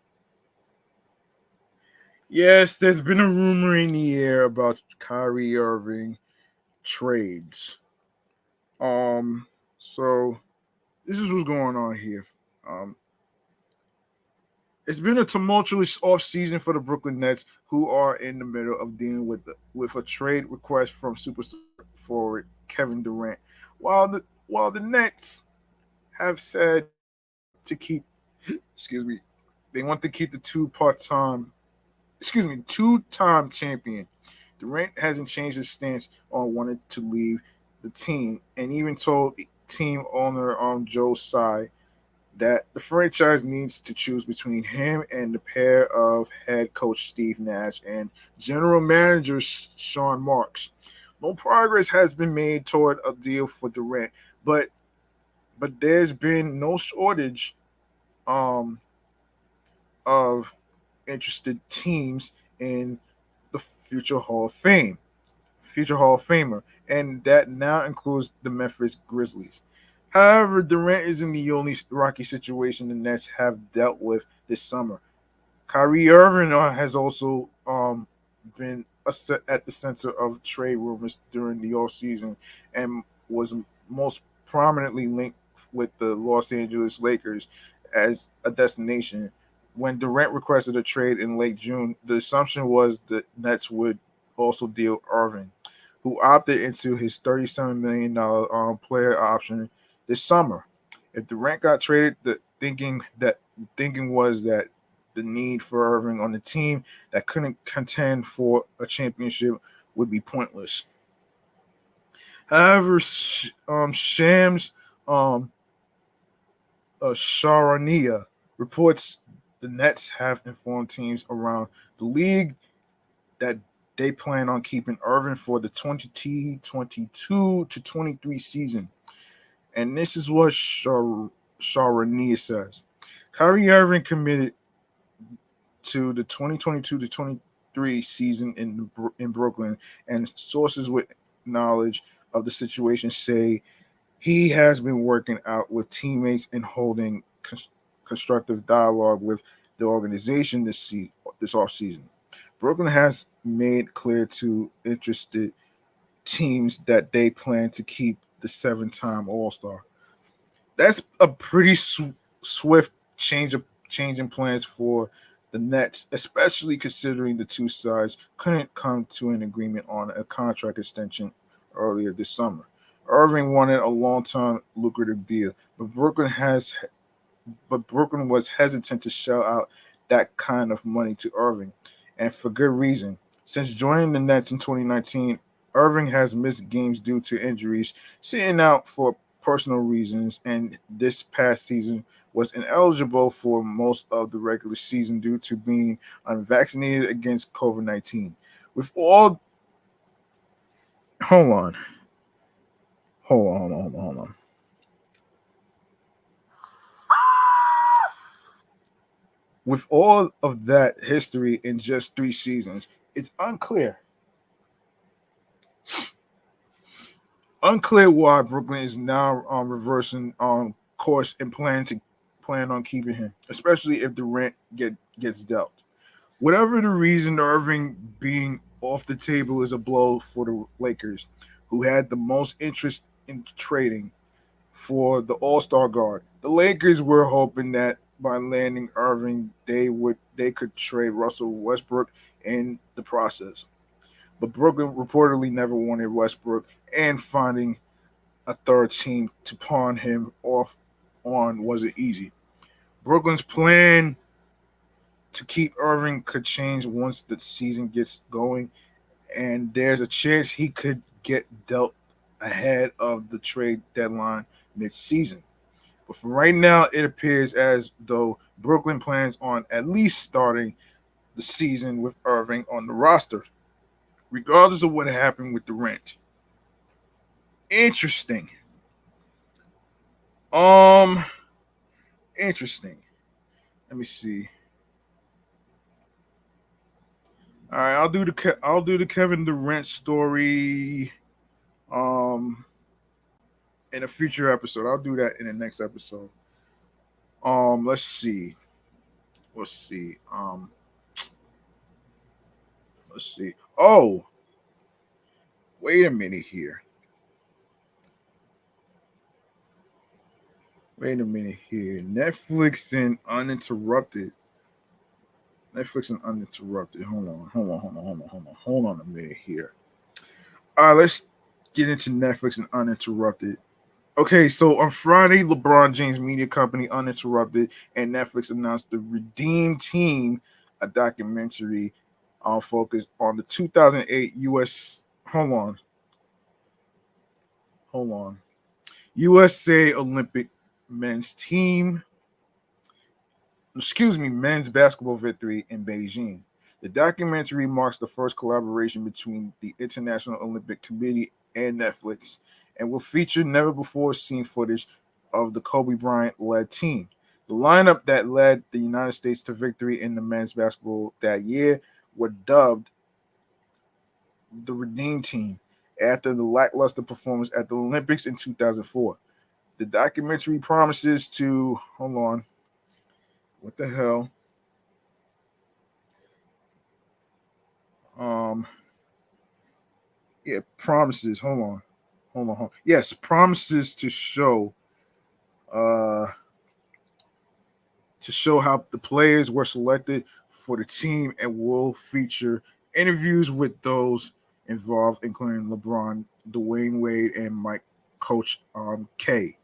yes, there's been a rumor in the air about Kyrie Irving trades. Um, so this is what's going on here. Um, it's been a tumultuous offseason for the Brooklyn Nets, who are in the middle of dealing with a trade request from superstar forward Kevin Durant. While the Nets have said to keep, excuse me, they want to keep the two-time champion. Durant hasn't changed his stance on wanting to leave the team, and even told team owner Joe Tsai that the franchise needs to choose between him and the pair of head coach Steve Nash and general manager Sean Marks. No progress has been made toward a deal for Durant, but there's been no shortage um, of interested teams in the future Hall of Famer, and that now includes the Memphis Grizzlies. However, Durant isn't the only rocky situation the Nets have dealt with this summer. Kyrie Irving has also been at the center of trade rumors during the offseason and was most prominently linked with the Los Angeles Lakers as a destination. When Durant requested a trade in late June, the assumption was the Nets would also deal Irving, who opted into his $37 million player option this summer. If Durant got traded, the thinking was that the need for Irving on the team that couldn't contend for a championship would be pointless. However, Shams um, Sharania reports the Nets have informed teams around the league that they plan on keeping Irving for the 2022 to 23 season. And this is what Sharania says. Kyrie Irving committed to the 2022 to 23 season in Brooklyn, and sources with knowledge of the situation say he has been working out with teammates and holding constructive dialogue with the organization this offseason. Brooklyn has made clear to interested teams that they plan to keep the seven-time All-Star. That's a pretty swift change in plans for the Nets, especially considering the two sides couldn't come to an agreement on a contract extension earlier this summer. Irving wanted a long-term lucrative deal, but Brooklyn was hesitant to shell out that kind of money to Irving, and for good reason. Since joining the Nets in 2019, Irving has missed games due to injuries, sitting out for personal reasons, and this past season was ineligible for most of the regular season due to being unvaccinated against COVID-19. With all, hold on, hold on. With all of that history in just 3 seasons, it's unclear why Brooklyn is now reversing course and plan on keeping him, especially if the rent gets dealt. Whatever the reason, Irving being off the table is a blow for the Lakers, who had the most interest in trading for the All-Star guard. The Lakers were hoping that by landing Irving, they could trade Russell Westbrook in the process. But Brooklyn reportedly never wanted Westbrook, and finding a third team to pawn him off on wasn't easy. Brooklyn's plan to keep Irving could change once the season gets going, and there's a chance he could get dealt ahead of the trade deadline mid-season. But for right now, it appears as though Brooklyn plans on at least starting the season with Irving on the roster, regardless of what happened with the rent. Interesting. Interesting. Let me see. All right, I'll do the Kevin Durant story in a future episode. I'll do that in the next episode. Let's see. Let's see. Let's see. Oh, wait a minute here. Netflix and uninterrupted. Hold on a minute here. All right, let's get into Netflix and uninterrupted. Okay, so on Friday, LeBron James Media Company, Uninterrupted, and Netflix announced the Redeem Team, a documentary focused on the 2008 U.S. Hold on. USA Olympic men's basketball victory in Beijing. The documentary marks the first collaboration between the International Olympic Committee and Netflix, and will feature never-before-seen footage of the Kobe Bryant-led team. The lineup that led the United States to victory in the men's basketball that year were dubbed the Redeem Team after the lackluster performance at the Olympics in 2004. The documentary promises to what the hell? Promises. Hold on. Yes, promises to show how the players were selected for the team, and will feature interviews with those involved, including LeBron, Dwayne Wade, and Coach K.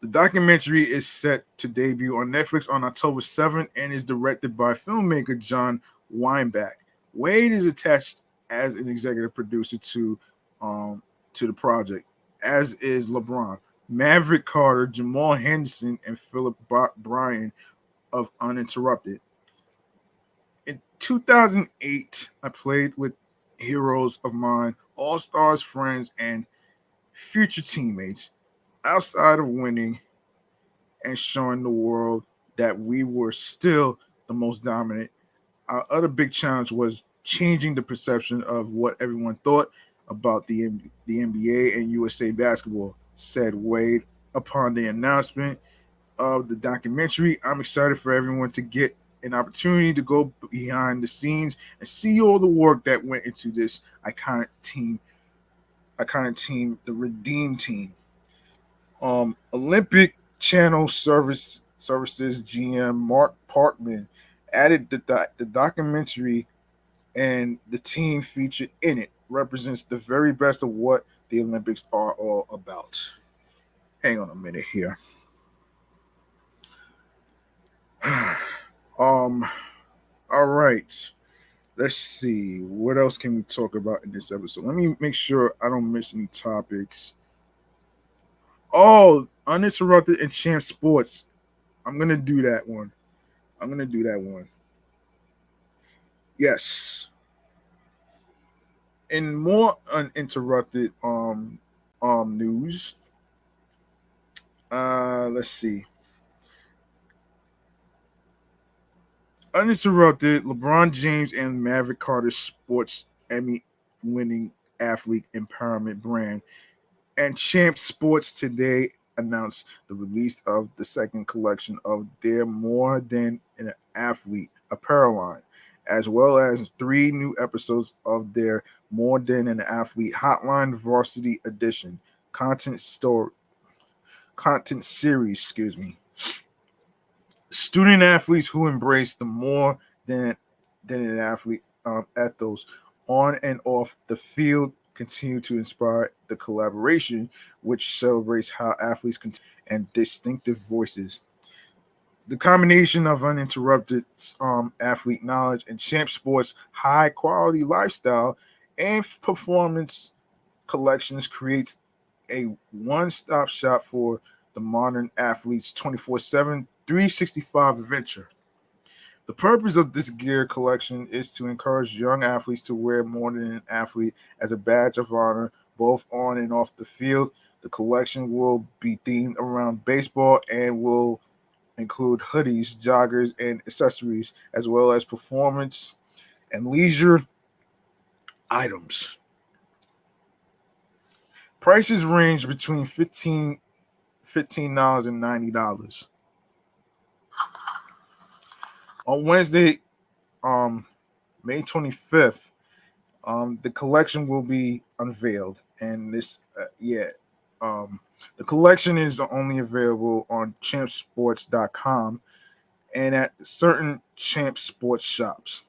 The documentary is set to debut on Netflix on October 7th and is directed by filmmaker John Weinbach. Wade is attached as an executive producer to the project, as is LeBron, Maverick Carter, Jamal Henderson, and Philip Bryan of Uninterrupted. 2008, I played with heroes of mine, all-stars, friends, and future teammates. Outside of winning and showing the world that we were still the most dominant, our other big challenge was changing the perception of what everyone thought about the NBA and USA basketball, said Wade upon the announcement of the documentary. I'm excited for everyone to get an opportunity to go behind the scenes and see all the work that went into this iconic team, the Redeem Team. Olympic Channel Services GM Mark Parkman added the documentary and the team featured in it represents the very best of what the Olympics are all about. Hang on a minute here. um, all right. Let's see. What else can we talk about in this episode? Let me make sure I don't miss any topics. Oh, uninterrupted and champ sports. I'm gonna do that one. Yes. In more uninterrupted news, let's see. Uninterrupted, LeBron James and Maverick Carter Sports Emmy winning athlete empowerment brand and Champ Sports today announced the release of the second collection of their More Than an Athlete apparel line, as well as 3 new episodes of their More Than an Athlete Hotline Varsity Edition content series, Student athletes who embrace the more than an athlete ethos on and off the field continue to inspire the collaboration, which celebrates how athletes can and distinctive voices. The combination of uninterrupted athlete knowledge and Champ Sports high quality lifestyle and performance collections creates a one-stop shop for the modern athlete's 24/7 365 adventure. The purpose of this gear collection is to encourage young athletes to wear more than an athlete as a badge of honor, both on and off the field. The collection will be themed around baseball and will include hoodies, joggers, and accessories, as well as performance and leisure items. Prices range between $15 and $90. On Wednesday, May 25th, the collection will be unveiled, and the collection is only available on champsports.com and at certain Champ Sports shops.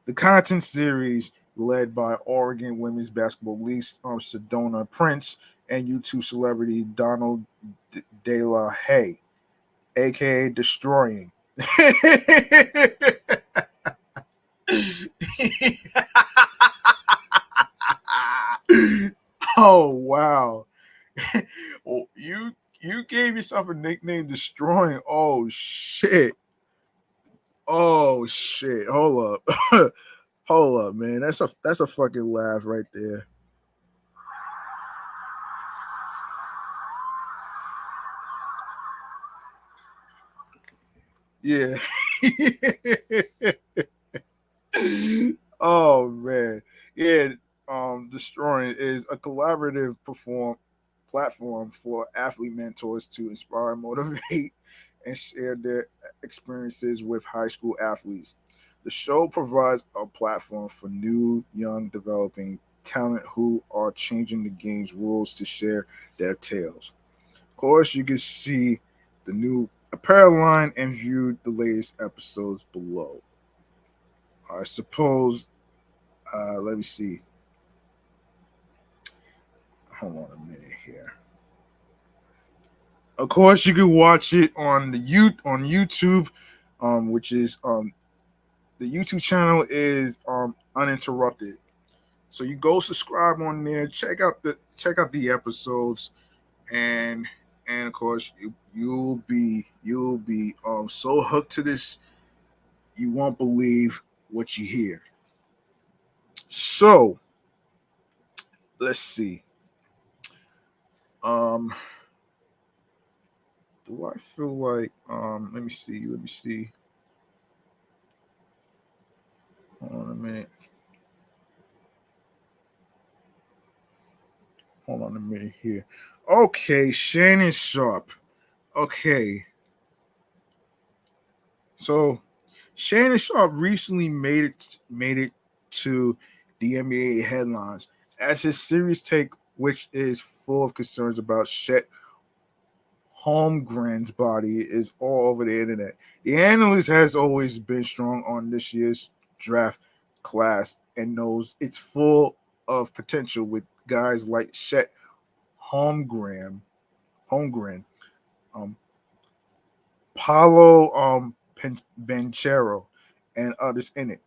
The content series, led by Oregon Women's Basketball League Sedona Prince and YouTube celebrity Donald De La Haye, aka Destroying. Oh wow. Oh, you gave yourself a nickname Destroying. Oh shit. Oh shit. Hold up. Hold up, man. That's a fucking laugh right there. Yeah. Oh man. Yeah, Destroying is a collaborative perform platform for athlete mentors to inspire, motivate, and share their experiences with high school athletes. The show provides a platform for new, young, developing talent who are changing the game's rules to share their tales. Of course, you can see the new apparel line and view the latest episodes below. I suppose, let me see. Hold on a minute here. Of course, you can watch it on YouTube, which is the YouTube channel is uninterrupted. So you go subscribe on there, check out the episodes, and of course you'll be so hooked to this you won't believe. what you hear. So let's see. Do I feel like let me see. Hold on a minute. Hold on a minute here. Okay, Shannon Sharpe. Okay. So Shannon Sharpe recently made it to the NBA headlines as his serious take, which is full of concerns about Chet Holmgren's body, is all over the internet. The analyst has always been strong on this year's draft class and knows it's full of potential with guys like Chet Holmgren, um, Paulo Banchero, and others in it.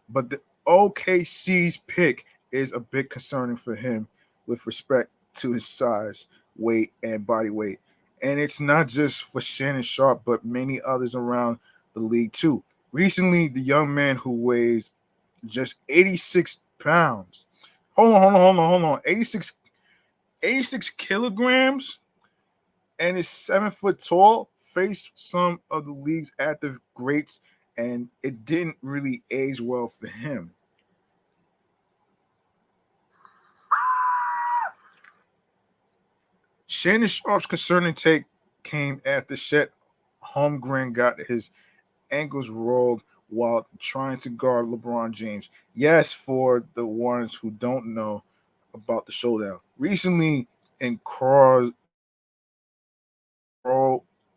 But the OKC's pick is a bit concerning for him with respect to his size, weight, and body weight. And it's not just for Shannon Sharpe, but many others around the league too. Recently, the young man who weighs just 86 pounds. Hold on. 86 kilograms and is 7 foot tall, faced some of the league's active greats, and it didn't really age well for him. Shannon Sharp's concerning take came after Chet Holmgren got his ankles rolled while trying to guard LeBron James. Yes, for the ones who don't know about the showdown. Recently in Pro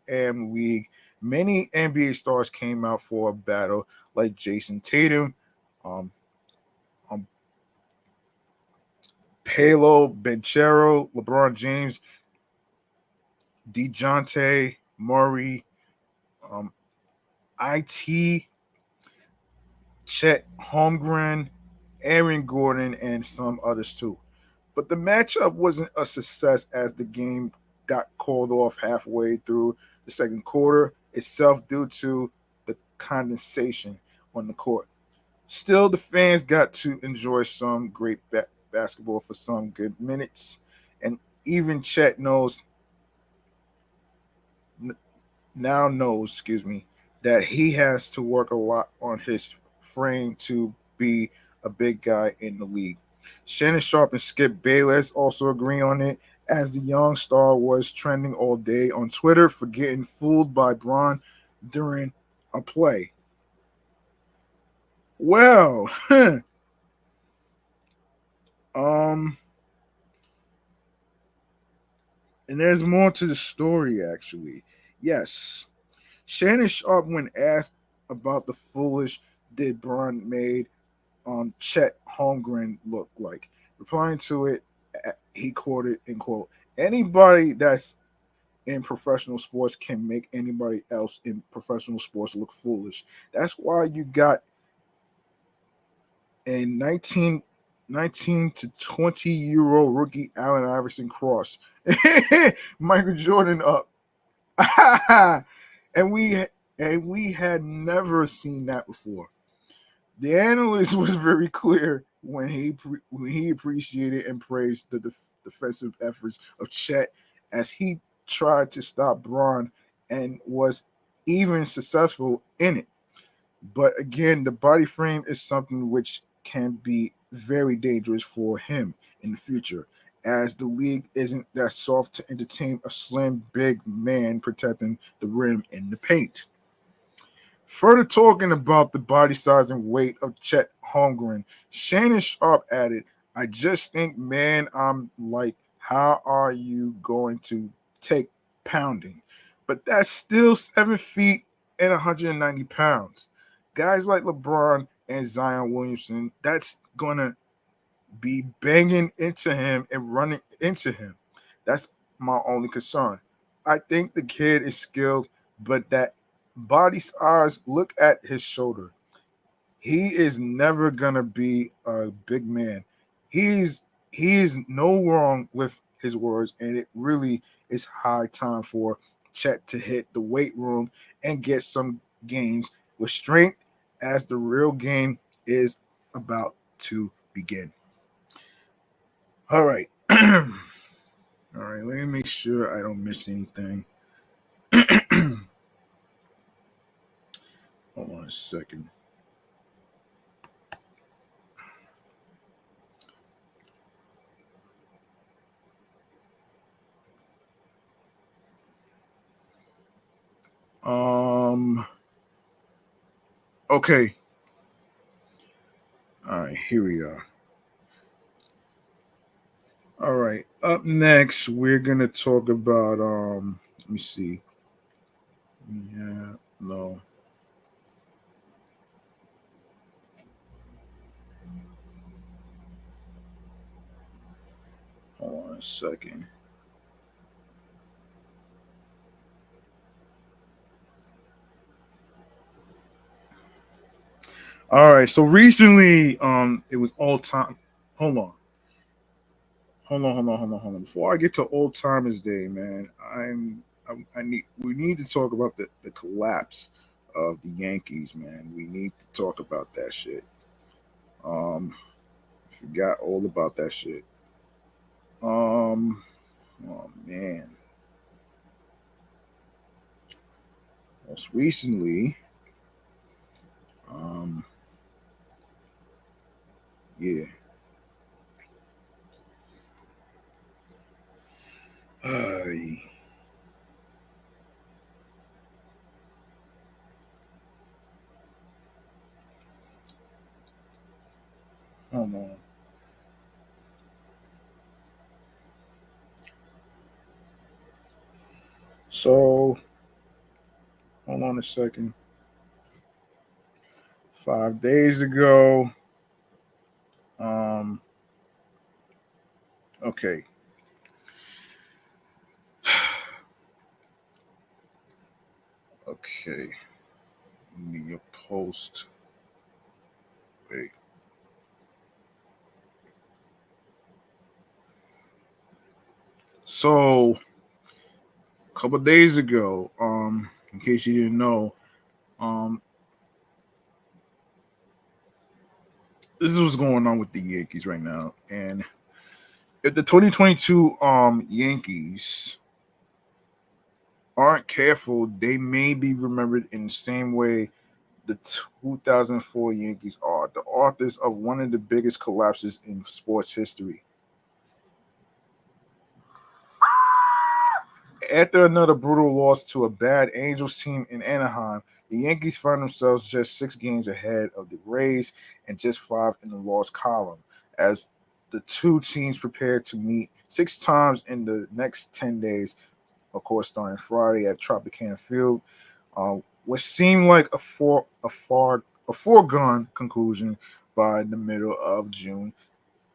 Am League, many NBA stars came out for a battle, like Jason Tatum, um, um, Paolo Banchero, LeBron James, DeJounte Murray, um, IT, Chet Holmgren, Aaron Gordon, and some others too. But the matchup wasn't a success as the game got called off halfway through the second quarter itself due to the condensation on the court. Still, the fans got to enjoy some great basketball for some good minutes, and even Chet excuse me, that he has to work a lot on his frame to be a big guy in the league. Shannon Sharpe and Skip Bayless also agree on it, as the young star was trending all day on Twitter for getting fooled by Braun during a play. Well, um, and there's more to the story actually. Yes, Shannon Sharpe, when asked about the foolish did Braun made Chet Holmgren look like, replying to it, he quoted in quote, "Anybody that's in professional sports can make anybody else in professional sports look foolish. That's why you got a 19 to 20-year-old rookie Allen Iverson cross, Michael Jordan up, and we had never seen that before." The analyst was very clear when he appreciated and praised the defensive efforts of Chet as he tried to stop Braun and was even successful in it. But again, the body frame is something which can be very dangerous for him in the future, as the league isn't that soft to entertain a slim, big man protecting the rim in the paint. Further talking about the body size and weight of Chet Holmgren, Shannon Sharpe added, "I just think, man, I'm like, how are you going to take pounding? But that's still 7 feet and 190 pounds. Guys like LeBron and Zion Williamson, that's going to be banging into him and running into him. That's my only concern. I think the kid is skilled, but that body size, look at his shoulder. He is never gonna be a big man. He's he is no wrong with his words, and it really is high time for Chet to hit the weight room and get some gains with strength as the real game is about to begin. All right. All right, let me make sure I don't miss anything. Hold on a second. Okay. All right, here we are. All right. Up next, we're gonna talk about let me see. Yeah, no. Hold on a second. All right. So recently, it was all time. Hold on. Hold on. Before I get to Old Timers Day, man, I need we need to talk about the collapse of the Yankees, man. We need to talk about that shit. Um, forgot all about that shit. Um, oh man. Most recently, um, yeah. Uh, hold on. So, hold on a second. 5 days ago, um, okay. Okay. Media post. Wait. So, a couple days ago, in case you didn't know, um, this is what's going on with the Yankees right now. And if the 2022 Yankees aren't careful, they may be remembered in the same way the 2004 Yankees are, the authors of one of the biggest collapses in sports history. After another brutal loss to a bad Angels team in Anaheim, the Yankees found themselves just 6 games ahead of the Rays and just 5 in the loss column as the two teams prepared to meet 6 times in the next 10 days, of course, starting Friday at Tropicana Field, which seemed like a foregone conclusion by the middle of June.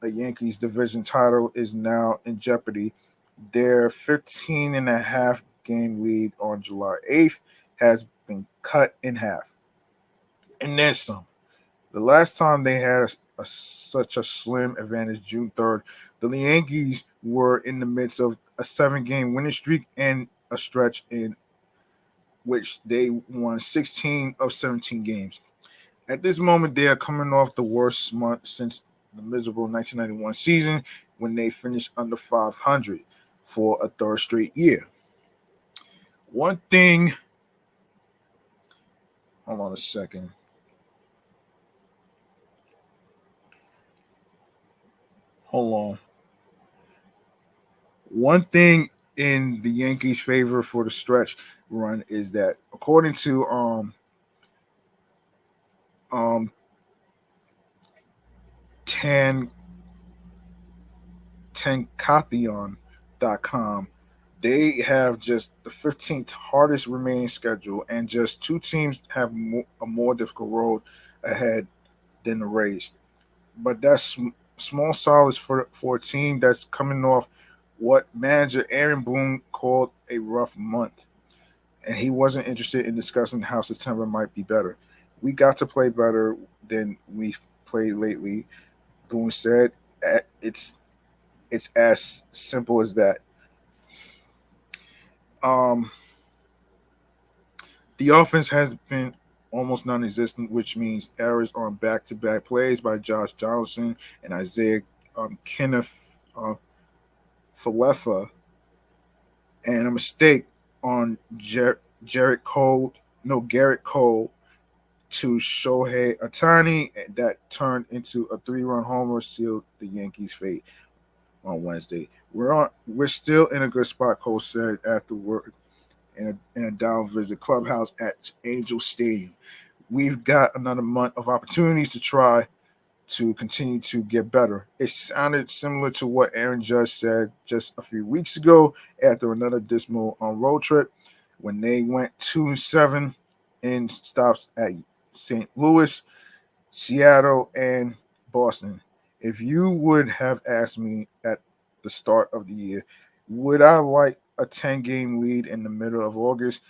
The Yankees division title is now in jeopardy. Their 15 and a half game lead on July 8th has been cut in half. And then some. The last time they had such a slim advantage, June 3rd, the Yankees were in the midst of a 7 game winning streak and a stretch in which they won 16 of 17 games. At this moment, they are coming off the worst month since the miserable 1991 season when they finished under 500 for a third straight year. One thing, hold on a second. Hold on. One thing in the Yankees' favor for the stretch run is that according to um 10 10cathion.com, they have just the 15th hardest remaining schedule, and just 2 teams have a more difficult road ahead than the Rays. But that's small solace for a team that's coming off what manager Aaron Boone called a rough month. And he wasn't interested in discussing how September might be better. We got to play better than we've played lately, Boone said. It's it's as simple as that. Um, the offense has been almost non-existent, which means errors on back-to-back plays by Josh Johnson and Isaiah Kenneth Falefa, and a mistake on Garrett Cole to Shohei Ohtani that turned into a 3-run homer, sealed the Yankees' fate on Wednesday. We're still in a good spot, Cole said after work in a down visit clubhouse at Angel Stadium. We've got another month of opportunities to try to continue to get better. It sounded similar to what Aaron Judge said just a few weeks ago after another dismal road trip when they went 2-7 in stops at St. Louis, Seattle, and Boston. If you would have asked me at the start of the year, would I like a 10-game lead in the middle of August?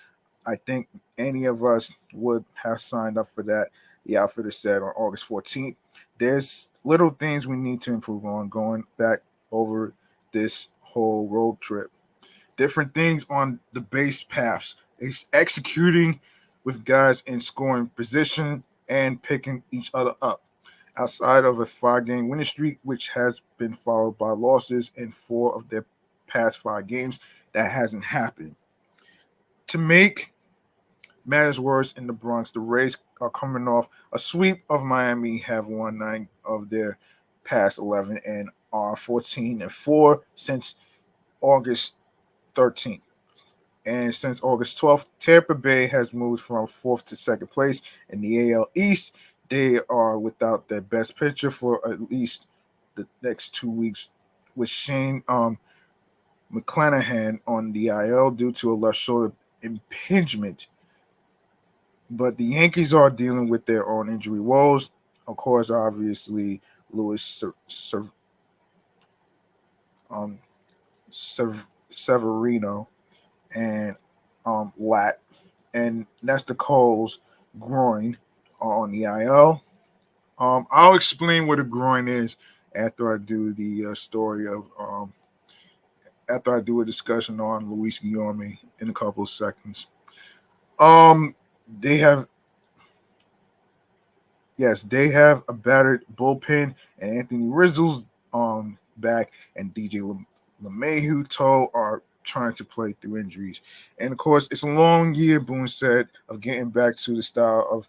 I think any of us would have signed up for that. The outfitter said on August 14th. There's little things we need to improve on going back over this whole road trip. Different things on the base paths. It's executing with guys in scoring position and picking each other up. Outside of a 5-game winning streak, which has been followed by losses in 4 of their past 5 games, that hasn't happened. To make matters worse in the Bronx, the Rays are coming off a sweep of Miami, have won 9 of their past 11 and are 14-4 since August 13th. And since August 12th, Tampa Bay has moved from 4th to 2nd place in the AL East. They are without their best pitcher for at least the next 2 weeks, with Shane McClanahan on the IL due to a left shoulder impingement. But the Yankees are dealing with their own injury woes. Of course, obviously, Luis Severino and lat, and Nestor Cole's groin are on the IL. I'll explain what a groin is after I do the story of after I do a discussion on Luis Guillorme in a couple of seconds. They have a battered bullpen, and Anthony Rizzo's back, and DJ LeMahieu are trying to play through injuries. And of course, it's a long year, Boone said, of getting back to the style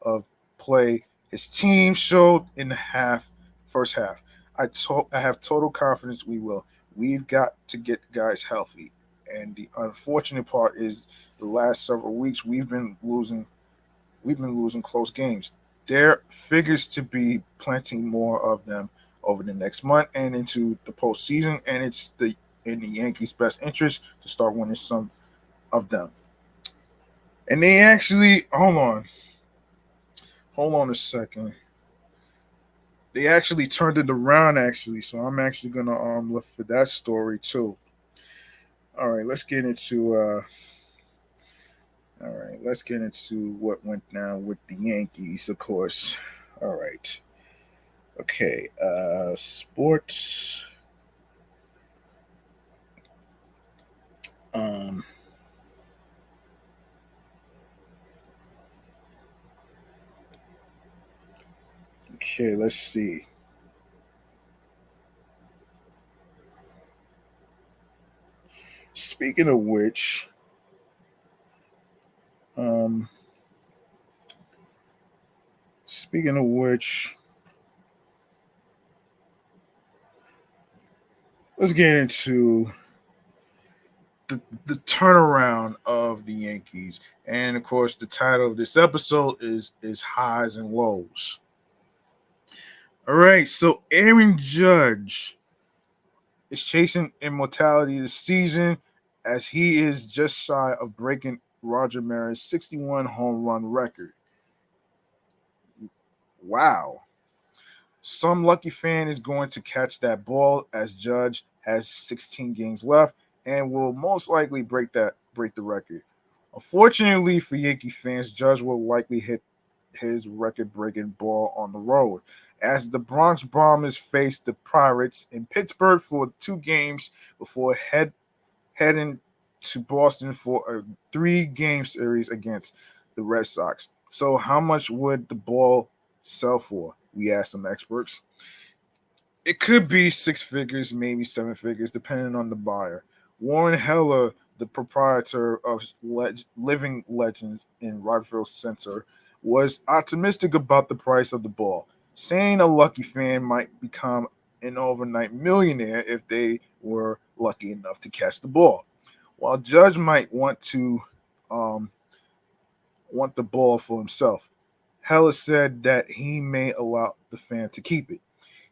of play his team showed in the first half. I have total confidence we will. We've got to get guys healthy. And the unfortunate part is the last several weeks we've been losing close games. There figures to be plenty more of them over the next month and into the postseason, and it's in the Yankees' best interest to start winning some of them. And they actually hold on a second. They actually turned it around so I'm actually gonna look for that story too. All right, let's get into what went down with the Yankees, of course. All right. Okay, sports. Okay, let's see. Speaking of which, let's get into the turnaround of the Yankees. And of course, the title of this episode is Highs and Lows. All right, so Aaron Judge is chasing immortality this season as he is just shy of breaking Roger Maris's 61 home run record. Wow. Some lucky fan is going to catch that ball as Judge has 16 games left and will most likely break the record. Unfortunately for Yankee fans, Judge will likely hit his record-breaking ball on the road as the Bronx Bombers face the Pirates in Pittsburgh for 2 games before heading to Boston for a 3-game series against the Red Sox. So how much would the ball sell for? We asked some experts. It could be six figures, maybe seven figures, depending on the buyer. Warren Heller, the proprietor of Living Legends in Rockville Center, was optimistic about the price of the ball, saying a lucky fan might become an overnight millionaire if they were lucky enough to catch the ball. While Judge might um, want the ball for himself, Heller said that he may allow the fan to keep it.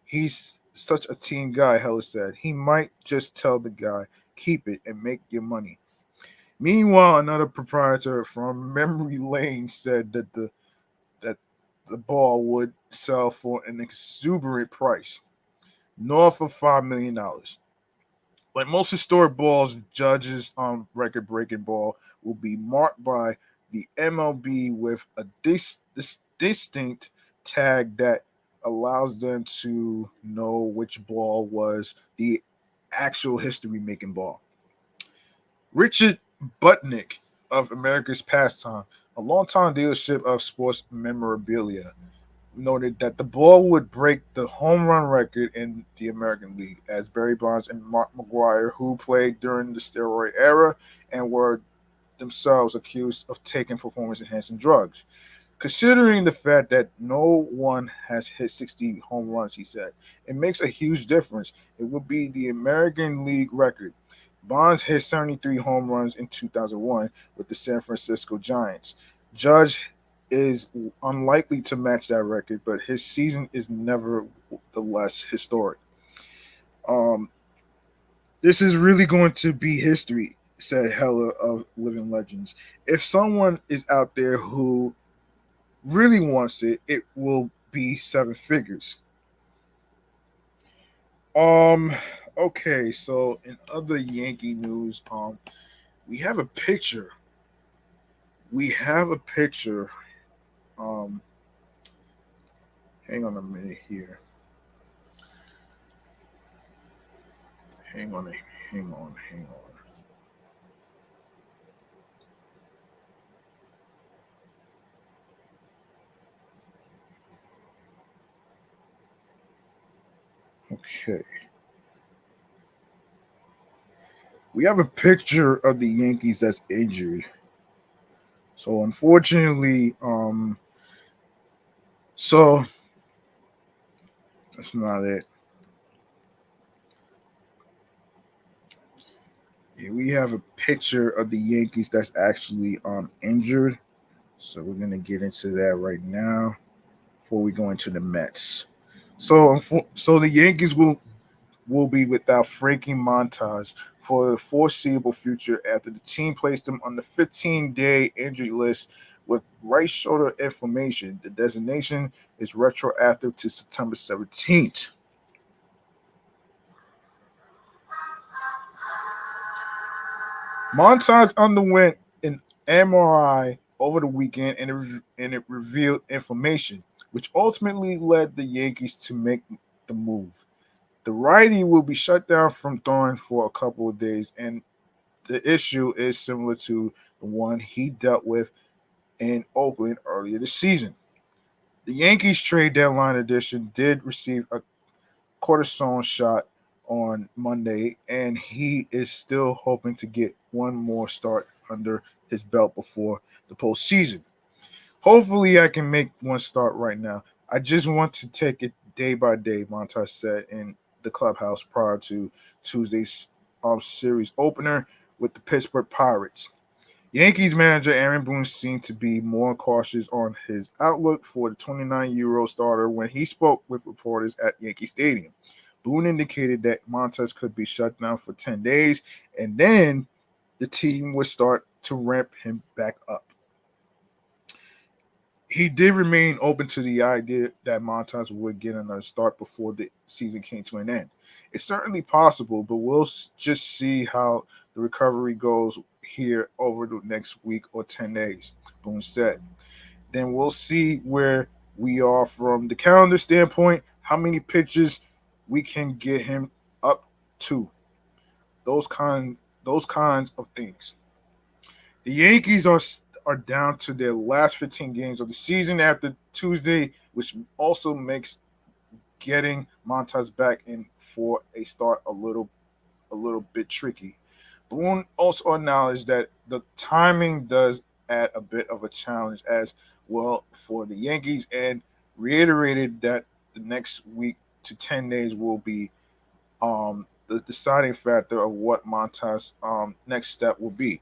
He's such a team guy, Heller said. He might just tell the guy, keep it and make your money. Meanwhile, another proprietor from Memory Lane said that the ball would sell for an exuberant price, north of $5 million. Like most historic balls, Judge's record-breaking ball will be marked by the MLB with a distinct tag that allows them to know which ball was the actual history-making ball. Richard Butnick of America's Pastime, a longtime dealership of sports memorabilia, noted that the ball would break the home run record in the American League, as Barry Bonds and Mark McGwire, who played during the steroid era and were themselves accused of taking performance enhancing drugs. Considering the fact that no one has hit 60 home runs, he said, it makes a huge difference. It would be the American League record. Bonds hit 73 home runs in 2001 with the San Francisco Giants. Judge is unlikely to match that record, but his season is nevertheless historic. Um, this is really going to be history, said Heller of Living Legends. If someone is out there who really wants it, it will be seven figures. Um, okay, so in other Yankee news, we have a picture. We have a picture. Um, hang on a minute here. Hang on, hang on. Okay. We have a picture of the Yankees that's injured. So unfortunately, so that's not it. Yeah, we have a picture of the Yankees that's actually injured. So we're gonna get into that right now before we go into the Mets. So the Yankees will be without Frankie Montas for the foreseeable future after the team placed him on the 15-day injury list with right shoulder inflammation. The designation is retroactive to September 17th. Montage underwent an MRI over the weekend and it revealed inflammation, which ultimately led the Yankees to make the move. The righty will be shut down from throwing for a couple of days, and the issue is similar to the one he dealt with in Oakland earlier this season. The Yankees trade deadline edition did receive a cortisone shot on Monday, and he is still hoping to get one more start under his belt before the postseason. Hopefully, I can make one start right now. I just want to take it day by day, Montas said in the clubhouse prior to Tuesday's series opener with the Pittsburgh Pirates. Yankees manager Aaron Boone seemed to be more cautious on his outlook for the 29-year-old starter when he spoke with reporters at Yankee Stadium. Boone indicated that Montes could be shut down for 10 days, and then the team would start to ramp him back up. He did remain open to the idea that Montas would get another start before the season came to an end. It's certainly possible, but we'll just see how the recovery goes here over the next week or 10 days, Boone said. Then we'll see where we are from the calendar standpoint, how many pitches we can get him up to. Those kinds of things. The Yankees are down to their last 15 games of the season after Tuesday, which also makes getting Montas back in for a start a little bit tricky. Boone also acknowledged that the timing does add a bit of a challenge as well for the Yankees and reiterated that the next week to 10 days will be the deciding factor of what Montas' next step will be.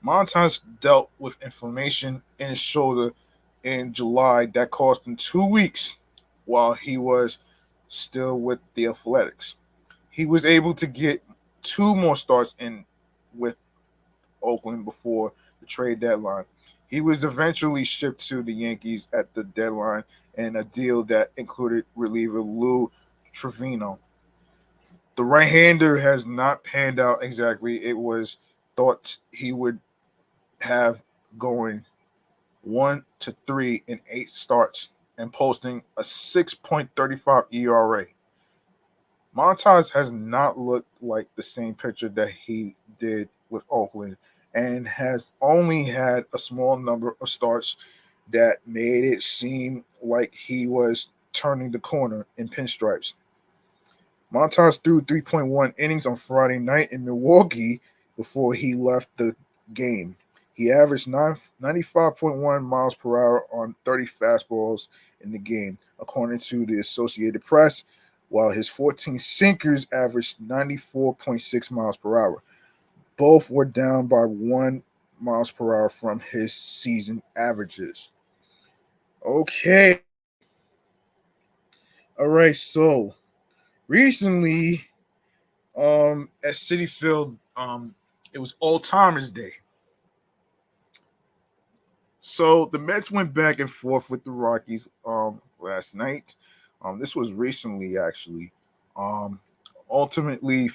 Montas dealt with inflammation in his shoulder in July that cost him 2 weeks while he was still with the Athletics. He was able to get two more starts in with Oakland before the trade deadline. He was eventually shipped to the Yankees at the deadline in a deal that included reliever Lou Trevino. The right-hander has not panned out exactly. It was thought he would have going 1-3 in 8 starts and posting a 6.35 ERA. Montas has not looked like the same pitcher that he did with Oakland and has only had a small number of starts that made it seem like he was turning the corner in pinstripes. Montas threw 3.1 innings on Friday night in Milwaukee before he left the game. He averaged 95.1 miles per hour on 30 fastballs in the game, according to the Associated Press, while his 14 sinkers averaged 94.6 miles per hour. Both were down by 1 miles per hour from his season averages. Okay. All right, so recently at Citi Field, it was All Timers Day. So the Mets went back and forth with the Rockies last night. This was recently actually. Um, Ultimately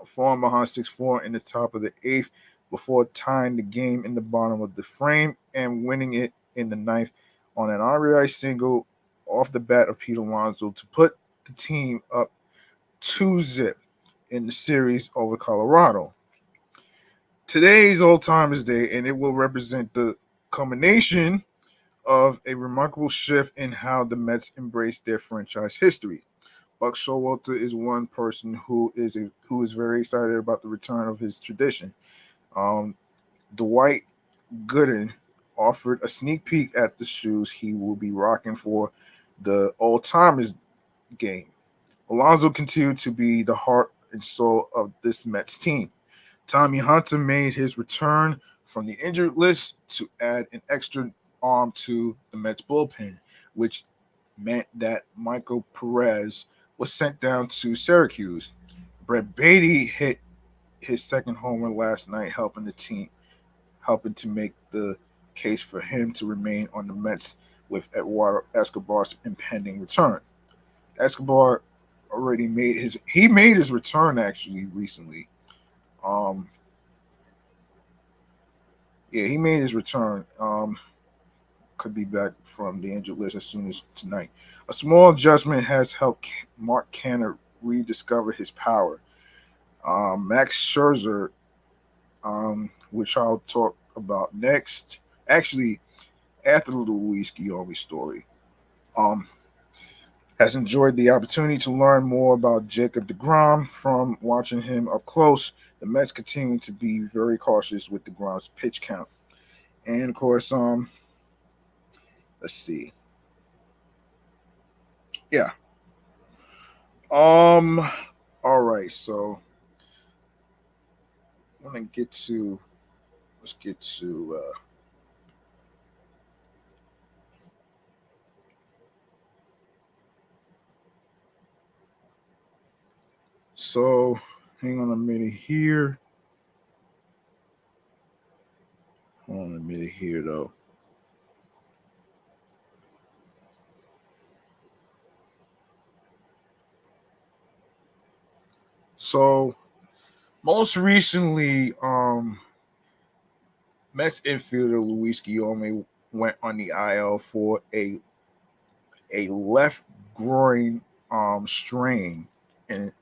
falling behind 6-4 in the top of the eighth before tying the game in the bottom of the frame and winning it in the ninth on an RBI single off the bat of Pete Alonso to put the team up 2-0 in the series over Colorado. Today's Old Timers Day, and it will represent the culmination of a remarkable shift in how the Mets embrace their franchise history. Buck Showalter is one person who is very excited about the return of his tradition. Um, Dwight Gooden offered a sneak peek at the shoes he will be rocking for the All Timers game. Alonso continued to be the heart and soul of this Mets team. Tommy Hunter made his return from the injured list to add an extra arm to the Mets bullpen, which meant that Michael Perez was sent down to Syracuse. Brett Beatty hit his second homer last night, helping to make the case for him to remain on the Mets with Eduardo Escobar's impending return. Escobar made his return actually recently. Um, he made his return. Could be back from the injured list as soon as tonight. A small adjustment has helped Mark Canha rediscover his power. Max Scherzer, which I'll talk about next, actually after the Luis Guillorme story, um, has enjoyed the opportunity to learn more about Jacob DeGrom from watching him up close. The Mets continue to be very cautious with DeGrom's pitch count. And of course, let's see. Yeah. All right, so I want to get to let's get to so hang on a minute here. Hold on a minute here though. So most recently, Mets infielder Luis Guillorme went on the IL for a left groin strain, and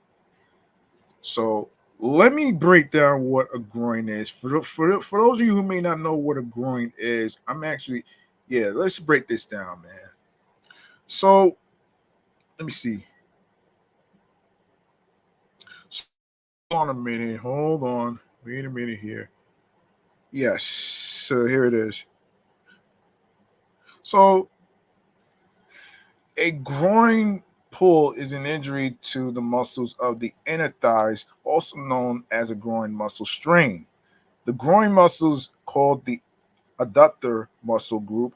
so Let me break down what a groin is. For those of you who may not know what a groin is, let's break this down, man. So let me see. Hold on a minute. Hold on. Wait a minute here. Yes. So here it is. So a groin pull is an injury to the muscles of the inner thighs, also known as a groin muscle strain. The groin muscles, called the adductor muscle group,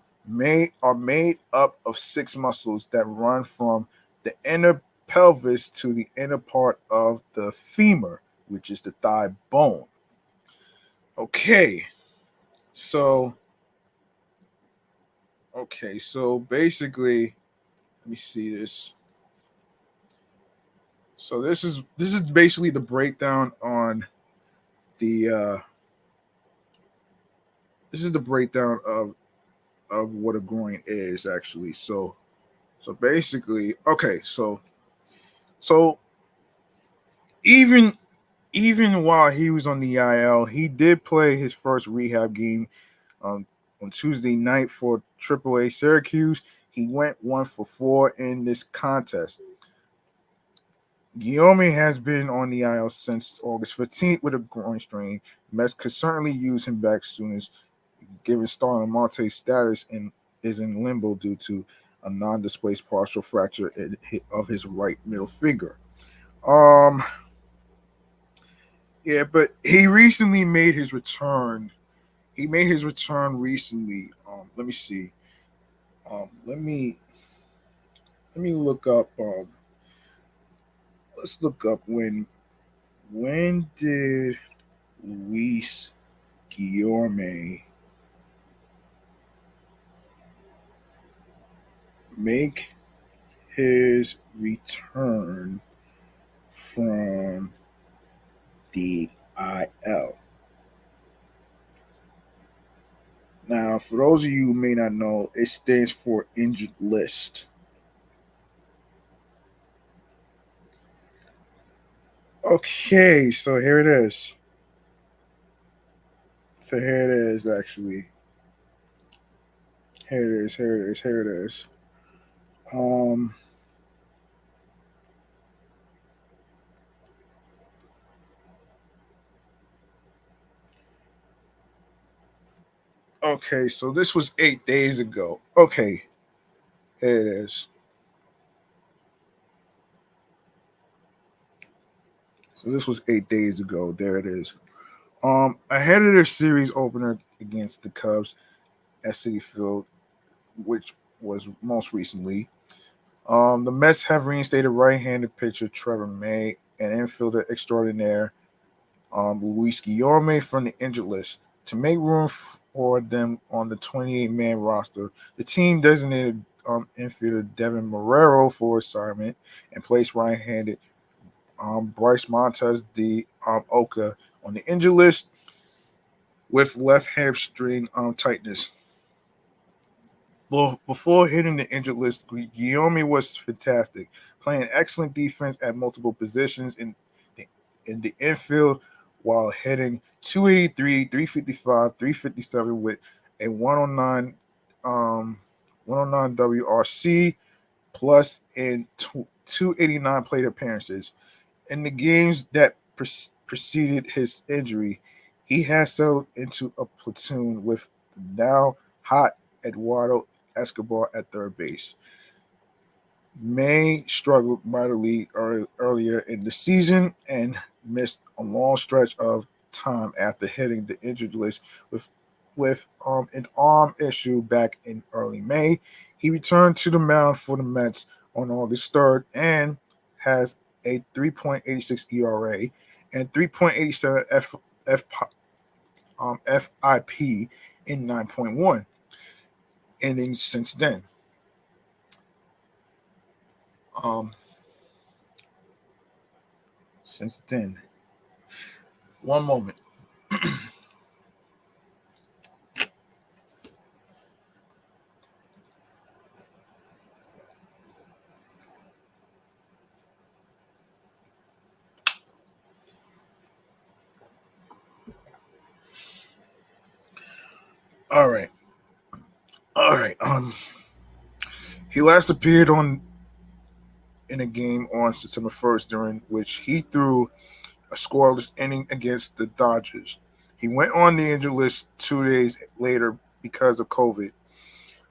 are made up of 6 muscles that run from the inner pelvis to the inner part of the femur, which is the thigh bone. Okay, so basically, let me see this. So this is basically the breakdown on the this is the breakdown of what a groin is actually. So basically, okay, so even even while he was on the IL, he did play his first rehab game um, on Tuesday night for AAA Syracuse. He went 1 for 4 in this contest. Guillorme has been on the IL since August 15th with a groin strain. Mets could certainly use him back soon, as given Starling Marte's status is in limbo due to a non-displaced partial fracture of his right middle finger. Um, yeah, but he recently made his return. He made his return recently. Let me see. Let me look up. Let's look up when did Luis Guillorme make his return from the IL. Now, for those of you who may not know, it stands for injured list. Okay, so here it is. So here it is, actually. Here it is, here it is, here it is. Um, okay, so this was 8 days ago. Okay, here it is. So this was 8 days ago. There it is. Ahead of their series opener against the Cubs at Citi Field, which was most recently, the Mets have reinstated right-handed pitcher Trevor May and infielder extraordinaire Luis Guillorme from the injured list to make room for them on the 28-man roster. The team designated infielder Devin Marrero for assignment and placed right-handed Bryce Montes de Oca on the injured list with left hamstring tightness. Well, before hitting the injured list, Guillaume was fantastic, playing excellent defense at multiple positions in the infield while hitting 283, 355, 357 with a 109 109 WRC plus in 289 plate appearances. In the games that preceded his injury, he has settled into a platoon with the now hot Eduardo Escobar at third base. May struggled mightily earlier in the season and missed a long stretch of time after hitting the injured list with an arm issue back in early May. He returned to the mound for the Mets on August 3rd and has a 3.86 ERA and 3.87 FIP in 9.1 innings since then. Um, since then. One moment. All right. All right. He last appeared on in a game on September 1st, during which he threw a scoreless inning against the Dodgers. He went on the injured list 2 days later because of COVID.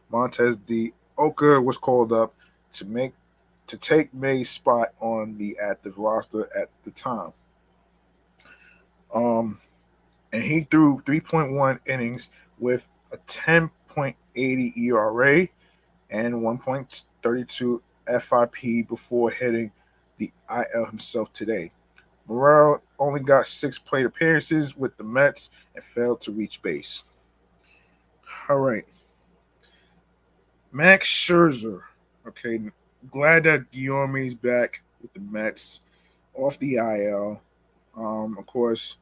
Montez de Oca was called up to take May's spot on the active roster at the time. Um, and he threw 3.1 innings with a 10.80 ERA and 1.32 FIP before hitting the IL himself today. Morel only got 6 plate appearances with the Mets and failed to reach base. All right. Max Scherzer. Okay. Glad that Guillorme is back with the Mets off the IL. Of course.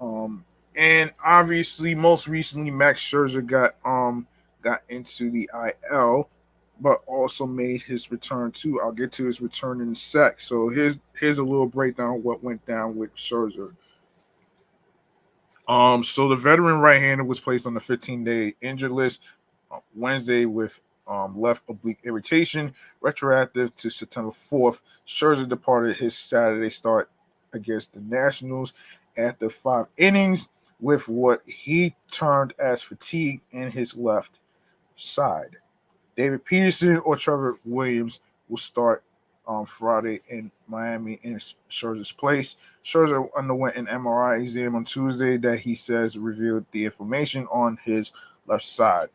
And obviously, most recently, Max Scherzer got into the IL, but also made his return too. I'll get to his return in a sec. So here's a little breakdown of what went down with Scherzer. So the veteran right-hander was placed on the 15-day injured list Wednesday with left oblique irritation, retroactive to September 4th. Scherzer departed his Saturday start against the Nationals after 5 innings with what he termed as fatigue in his left side. David Peterson or Trevor Williams will start on Friday in Miami in Scherzer's place. Scherzer underwent an MRI exam on Tuesday that he says revealed the information on his left side.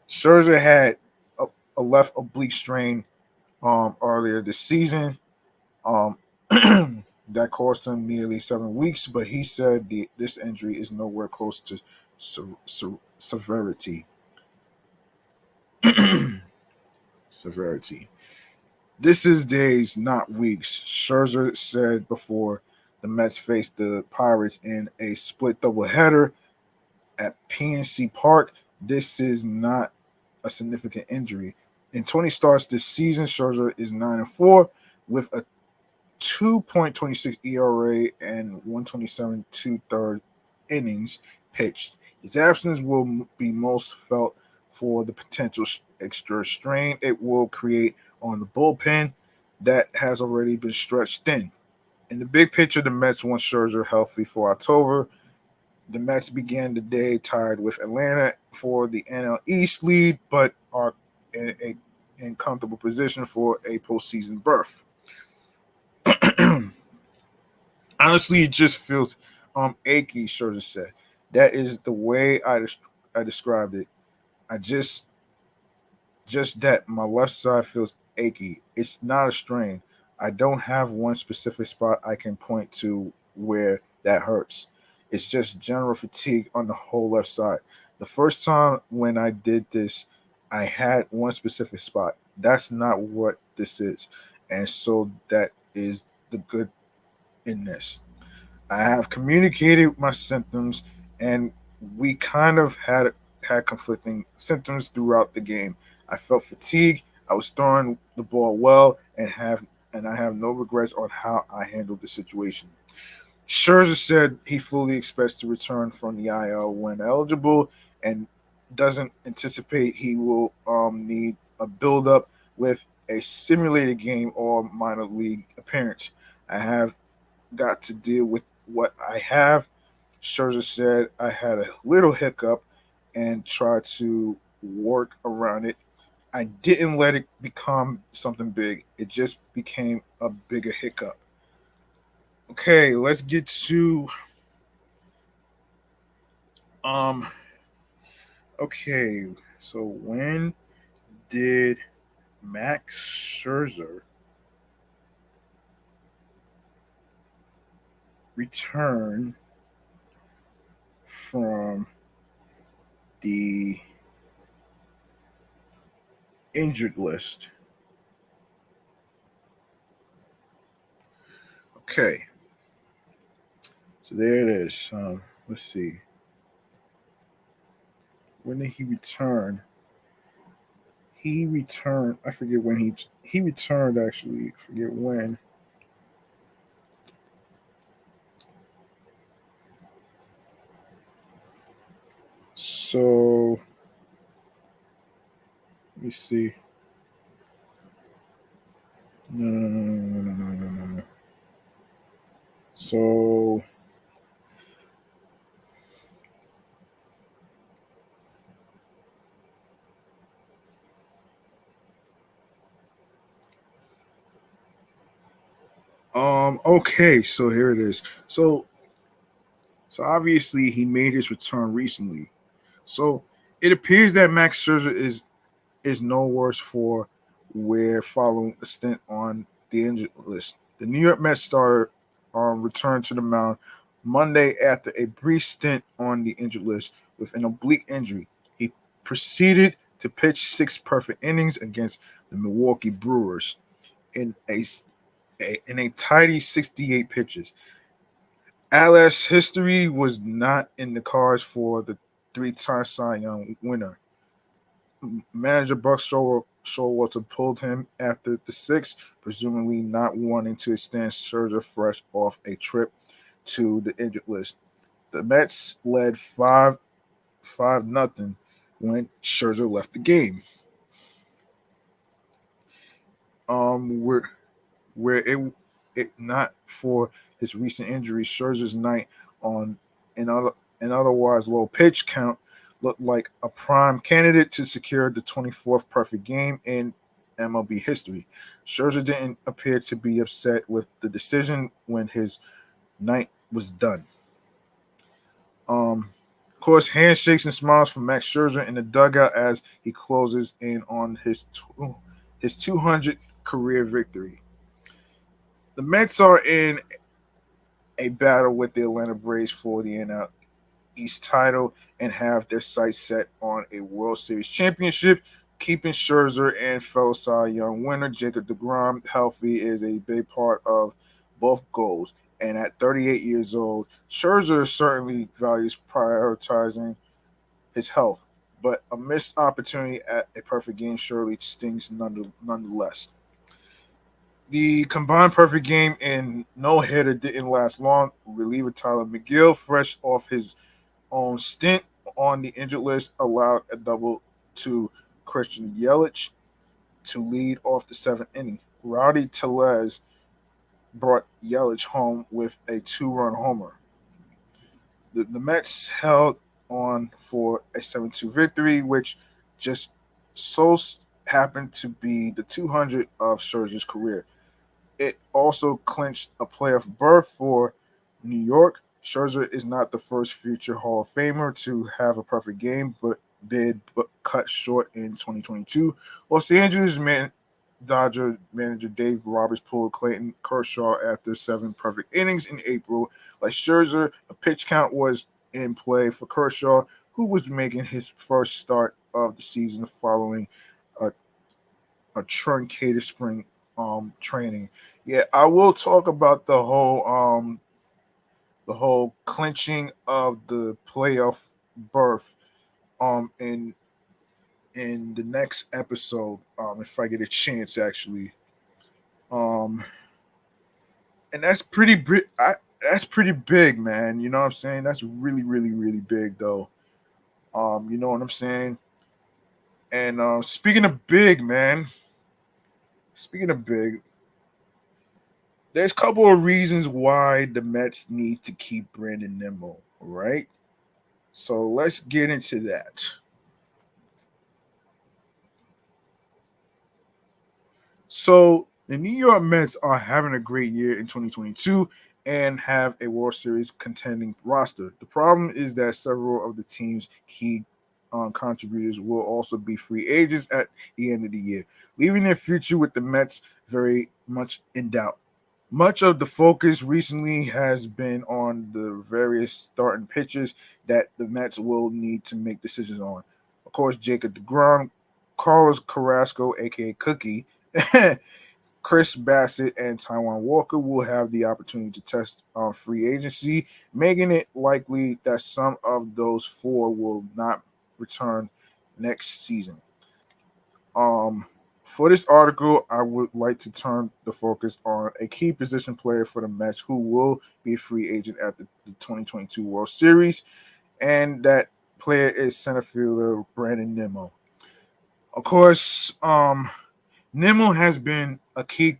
Scherzer had a left oblique strain earlier this season um, that cost him nearly 7 weeks, but he said this injury is nowhere close to severity. Severity. This is days, not weeks, Scherzer said before the Mets faced the Pirates in a split doubleheader at PNC Park. This is not a significant injury. In 20 starts this season, Scherzer is 9-4 with a 2.26 ERA and 127 2/3 innings pitched. His absence will be most felt for the potential extra strain it will create on the bullpen that has already been stretched thin. In the big picture, the Mets want Scherzer healthy for October. The Mets began the day tied with Atlanta for the NL East lead, but are in comfortable position for a postseason berth. Honestly, it just feels achy, Scherzer said. That is the way I described it. I just that my left side feels achy. It's not a strain. I don't have one specific spot I can point to where that hurts. It's just general fatigue on the whole left side. The first time when I did this, I had one specific spot. That's not what this is. And so that is the good in this. I have communicated my symptoms, and we kind of had conflicting symptoms throughout the game. I felt fatigue. I was throwing the ball well, and I have no regrets on how I handled the situation. Scherzer said he fully expects to return from the IL when eligible, and doesn't anticipate he will need a build-up with a simulated game or minor league appearance. I have got to deal with what I have. Scherzer said I had a little hiccup and tried to work around it. I didn't let it become something big. It just became a bigger hiccup. Okay, let's get to um okay. So when did Max Scherzer return from the injured list? Okay, so there it is. Let's see. When did he return? He returned. I forget when he returned. Actually, I forget when. So let me see. No. So okay, so here it is. So obviously he made his return recently. So it appears that Max Scherzer is no worse for wear following a stint on the injured list. The New York Mets starter returned to the mound Monday after a brief stint on the injured list with an oblique injury. He proceeded to pitch 6 perfect innings against the Milwaukee Brewers in a tidy 68 pitches. LS history was not in the cards for the 3-time Cy Young winner. Manager Buck Showalter pulled him after the 6th, presumably not wanting to extend Scherzer fresh off a trip to the injured list. The Mets led 5-0 when Scherzer left the game. Where it not for his recent injury, Scherzer's night on an otherwise low pitch count looked like a prime candidate to secure the 24th perfect game in MLB history. Scherzer didn't appear to be upset with the decision when his night was done. Of course, handshakes and smiles from Max Scherzer in the dugout as he closes in on his 200 career victory. The Mets are in a battle with the Atlanta Braves for the NL East title and have their sights set on a World Series championship. Keeping Scherzer and fellow Cy Young winner Jacob DeGrom healthy is a big part of both goals. And at 38 years old, Scherzer certainly values prioritizing his health, but a missed opportunity at a perfect game surely stings nonetheless. The combined perfect game and no hitter didn't last long. Reliever Tyler McGill, fresh off his own stint on the injured list, allowed a double to Christian Yelich to lead off the 7th inning. Rowdy Tellez brought Yelich home with a 2-run homer. The Mets held on for a 7-2 victory, which just so happened to be the 200 of Scherzer's career. It also clinched a playoff berth for New York. Scherzer is not the first future Hall of Famer to have a perfect game, but cut short in 2022. Los Angeles Dodger manager Dave Roberts pulled Clayton Kershaw after 7 perfect innings in April. Like Scherzer, a pitch count was in play for Kershaw, who was making his first start of the season following a, a truncated spring training. Yeah, I will talk about the whole clinching of the playoff berth in the next episode, if I get a chance actually. Um and that's that's pretty big, man. You know what I'm saying? That's really, really, really big though. You know what I'm saying? And speaking of big, man, speaking of big, there's a couple of reasons why the Mets need to keep Brandon Nimmo, all right? So let's get into that. So the New York Mets are having a great year in 2022 and have a World Series contending roster. The problem is that several of the team's key contributors will also be free agents at the end of the year, leaving their future with the Mets very much in doubt. Much of the focus recently has been on the various starting pitchers that the Mets will need to make decisions on. Of course, Jacob DeGrom, Carlos Carrasco, aka Cookie, Chris Bassett, and Taiwan Walker will have the opportunity to test on free agency, making it likely that some of those 4 will not return next season. For this article, I would like to turn the focus on a key position player for the Mets who will be a free agent at the 2022 World Series, and that player is center fielder Brandon Nimmo. Of course, Nimmo has been a key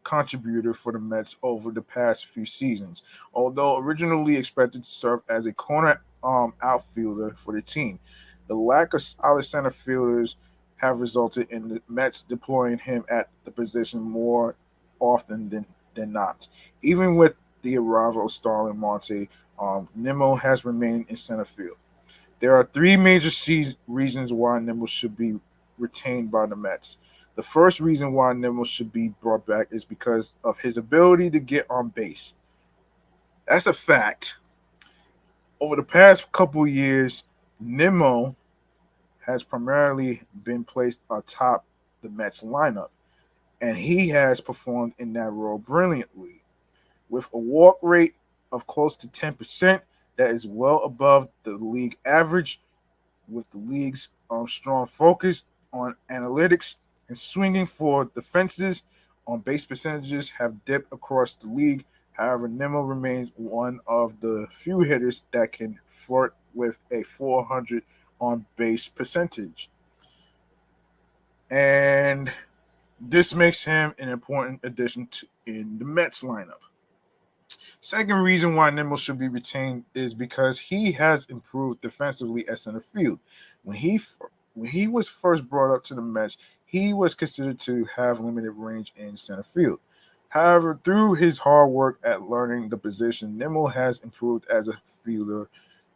contributor for the Mets over the past few seasons. Although originally expected to serve as a corner outfielder for the team, the lack of solid center fielders have resulted in the Mets deploying him at the position more often than not. Even with the arrival of Starling Marte, Nimmo has remained in center field. There are three major reasons why Nimmo should be retained by the Mets. The first reason why Nimmo should be brought back is because of his ability to get on base. That's a fact. Over the past couple years, Nimmo has primarily been placed atop the Mets lineup, and he has performed in that role brilliantly. With a walk rate of close to 10%, that is well above the league average, with the league's strong focus on analytics and swinging for the fences. On base percentages have dipped across the league. However, Nimmo remains one of the few hitters that can flirt with a 400 on base percentage. And this makes him an important addition in the Mets lineup. Second reason why Nimmo should be retained is because he has improved defensively at center field. When he when he was first brought up to the Mets, he was considered to have limited range in center field. However, through his hard work at learning the position, Nimmo has improved as a fielder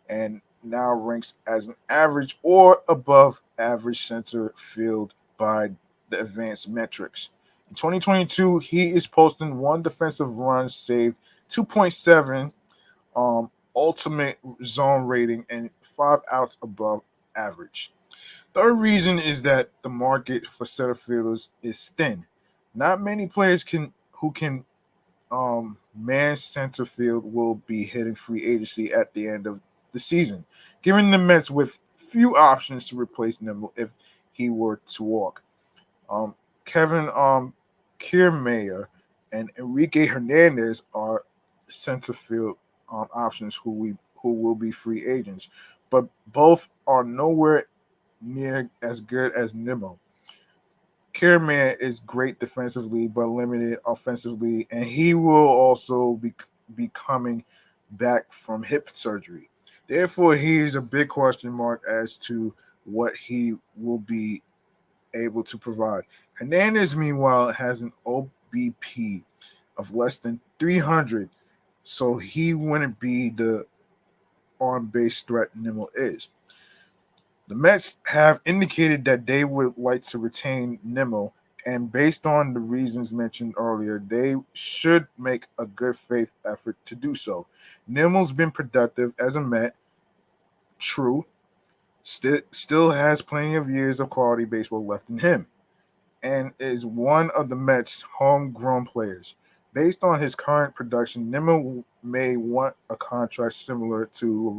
and now ranks as an average or above average center field by the advanced metrics. In 2022, he is posting one defensive run saved, 2.7 ultimate zone rating, and 5 outs above average. Third reason is that the market for center fielders is thin. Not many players can man center field will be hitting free agency at the end of the season, giving the Mets with few options to replace Nimmo if he were to walk. Kevin Kiermaier and Enrique Hernandez are center field options who will be free agents, but both are nowhere near as good as Nimmo. Kiermaier is great defensively but limited offensively, and he will also be coming back from hip surgery. Therefore, he is a big question mark as to what he will be able to provide. Hernandez, meanwhile, has an OBP of less than 300, so he wouldn't be the on base threat Nimmo is. The Mets have indicated that they would like to retain Nimmo, and based on the reasons mentioned earlier, they should make a good faith effort to do so. Nimmo's been productive as a Met, true, still has plenty of years of quality baseball left in him, and is one of the Mets' homegrown players. Based on his current production, Nimmo may want a contract similar to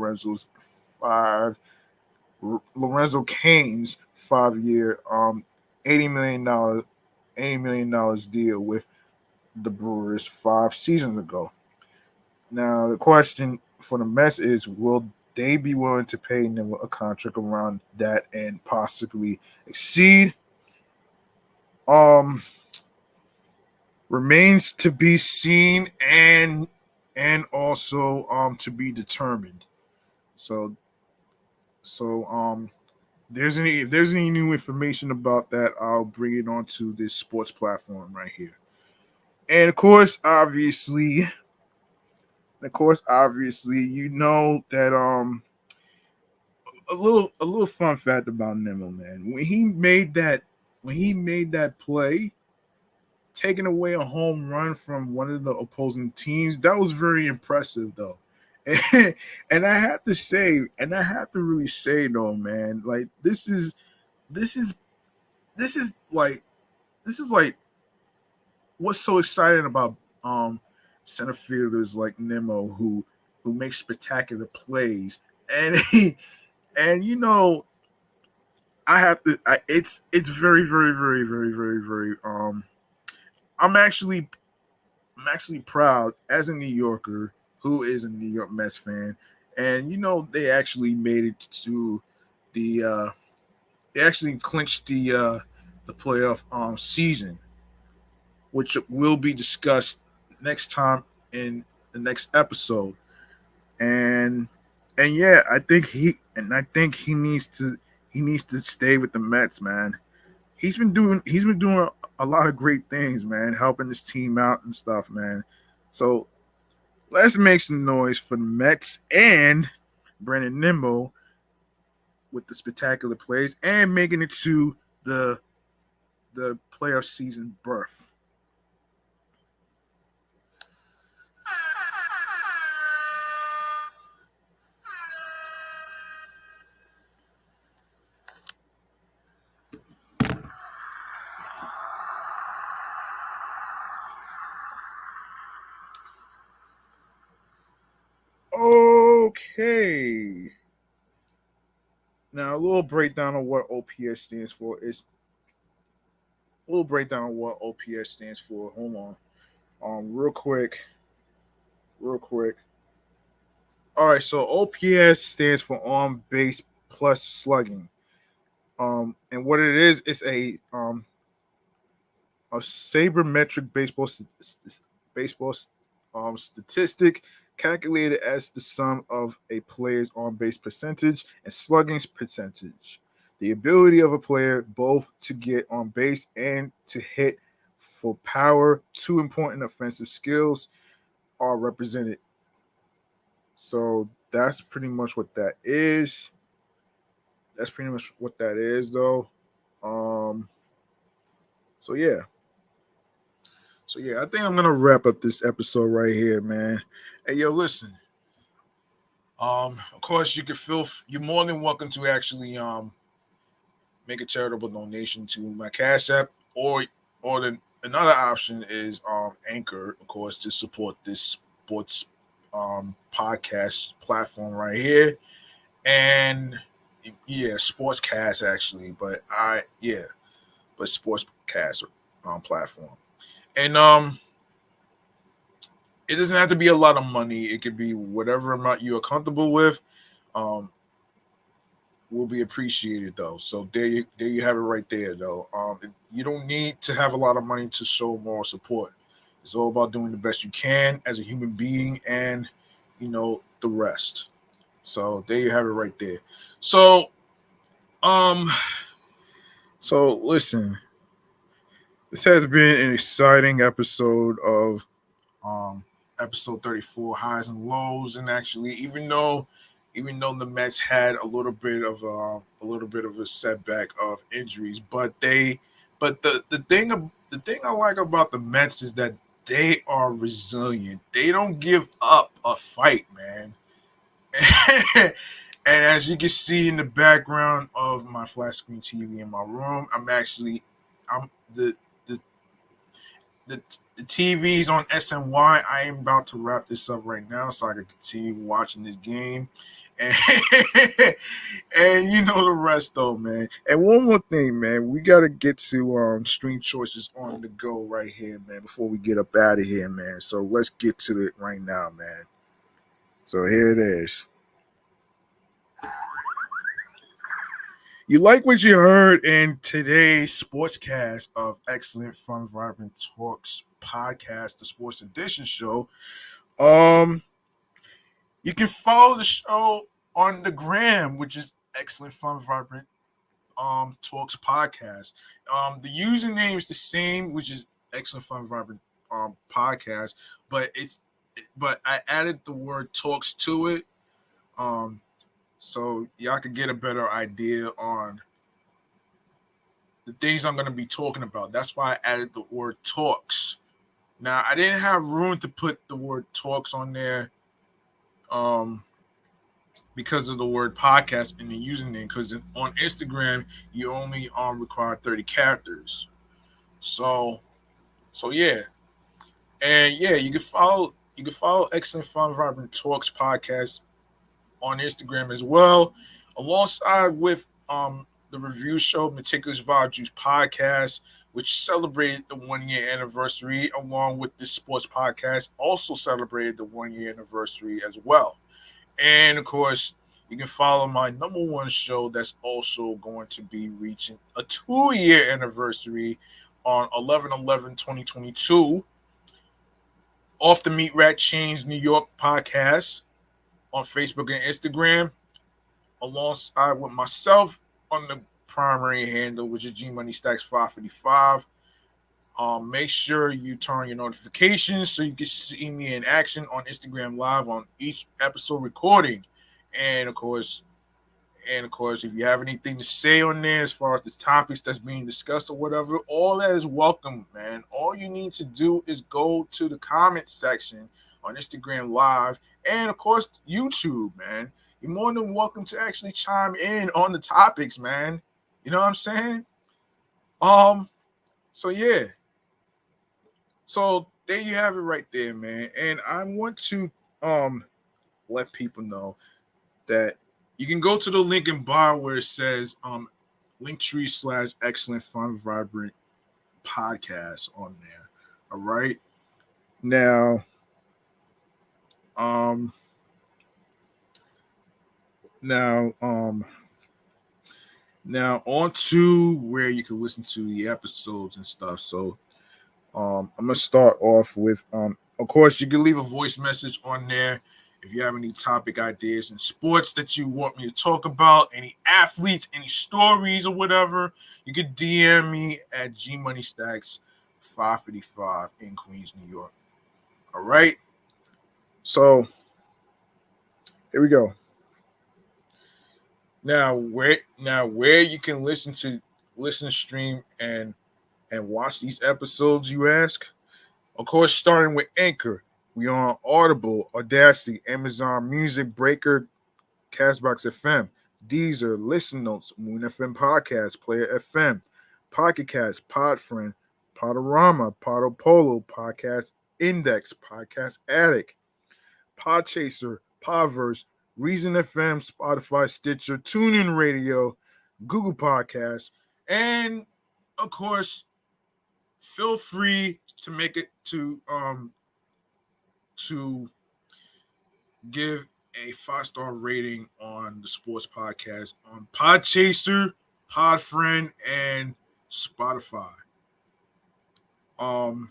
Lorenzo Cain's 5-year, $80 million deal with the Brewers 5 seasons ago. Now the question for the Mets is, will they be willing to pay Nimmo a contract around that and possibly exceed? Um, Remains to be seen and also to be determined. So so if there's any new information about that, I'll bring it onto this sports platform right here. And of course, obviously, you know that a little fun fact about Nimmo, man. When he made that play, taking away a home run from one of the opposing teams, that was very impressive, though. And I have to really say though, man, like this is this is like this is like what's so exciting about center fielders like Nimmo who make spectacular plays. And and it's very very very very very very I'm actually I'm actually proud as a New Yorker who is a New York Mets fan. And they actually made it to the they actually clinched the playoff season, which will be discussed next time in the next episode. And yeah, I think he needs to stay with the Mets, man. He's been doing a lot of great things, man, helping this team out and stuff, man. So let's make some noise for the Mets and Brandon Nimmo with the spectacular plays and making it to the playoff season berth. Okay. Now a little breakdown of what OPS stands for is a little breakdown of what OPS stands for. Hold on. Real quick. Real quick. All right, so OPS stands for on base plus slugging. And what it is, it's a sabermetric baseball statistic calculated as the sum of a player's on base percentage and slugging percentage. The ability of a player both to get on base and to hit for power, two important offensive skills, are represented. So that's pretty much what that is. That's pretty much what that is, though. Um, so yeah. So yeah, I think I'm gonna wrap up this episode right here, man. Hey, yo, listen. Of course, you're more than welcome to actually make a charitable donation to my Cash App, another option is Anchor, of course, to support this sports podcast platform right here, and yeah, Sportscast actually, but Sportscast platform, and it doesn't have to be a lot of money. It could be whatever amount you are comfortable with. Will be appreciated though. So there you have it right there though. You don't need to have a lot of money to show more support. It's all about doing the best you can as a human being, and the rest. So there you have it right there. So um, so listen, this has been an exciting episode of um episode 34, highs and lows. And actually, even though the Mets had a little bit of a setback of injuries, but the thing I like about the Mets is that they are resilient. They don't give up a fight, man. And as you can see in the background of my flat screen TV in my room, I'm the the, the TV's on SNY. I am about to wrap this up right now so I can continue watching this game. And, and the rest though, man. And one more thing, man. We gotta get to stream choices on the go right here, man, before we get up out of here, man. So let's get to it right now, man. So here it is. You like what you heard in today's sportscast of Excellent Fun Vibrant Talks podcast, the Sports Edition show. Um, you can follow the show on the gram, which is Excellent Fun Vibrant Talks podcast. The username is the same, which is Excellent Fun Vibrant podcast, but but I added the word talks to it. Um, so y'all can get a better idea on the things I'm going to be talking about. That's why I added the word talks. Now, I didn't have room to put the word talks on there because of the word podcast in the username, because on Instagram, you only require 30 characters. So yeah. And yeah, you can follow Excellent Fun Vibrant Talks podcast on Instagram as well, alongside with the review show Meticulous Vibe Juice podcast, which celebrated the 1 year anniversary, along with this sports podcast, also celebrated the 1 year anniversary as well. And of course, you can follow my number one show that's also going to be reaching a 2-year anniversary on 11/11/2022. Off the Meat Rat Chains New York podcast on Facebook and Instagram, alongside with myself on the primary handle, which is G Money Stacks 555. Make sure you turn your notifications so you can see me in action on Instagram Live on each episode recording. And of course, if you have anything to say on there as far as the topics that's being discussed or whatever, all that is welcome, man. All you need to do is go to the comment section on Instagram Live and, of course, YouTube, man. You're more than welcome to actually chime in on the topics, man. You know what I'm saying? So yeah. So there you have it right there, man. And I want to let people know that you can go to the link in bio where it says Linktree/excellent fun vibrant podcast on there. All right. Now now now on to where you can listen to the episodes and stuff. So I'm gonna start off with of course you can leave a voice message on there if you have any topic ideas in sports that you want me to talk about, any athletes, any stories or whatever. You can DM me at gmoneystacks555 in Queens, New York. All right. So here we go. Now where you can listen, stream, and watch these episodes, you ask? Of course, starting with Anchor. We on Audible, Audacity, Amazon Music, Breaker, Castbox FM, Deezer, Listen Notes, Moon FM Podcast, Player FM, Pocket Cast, Podfriend, Podorama, Podopolo, Podcast Index, Podcast Addict, Podchaser, Podverse, Reason FM, Spotify, Stitcher, TuneIn Radio, Google Podcasts, and of course, feel free to make it to give a 5-star rating on the sports podcast on Podchaser, Podfriend, and Spotify. And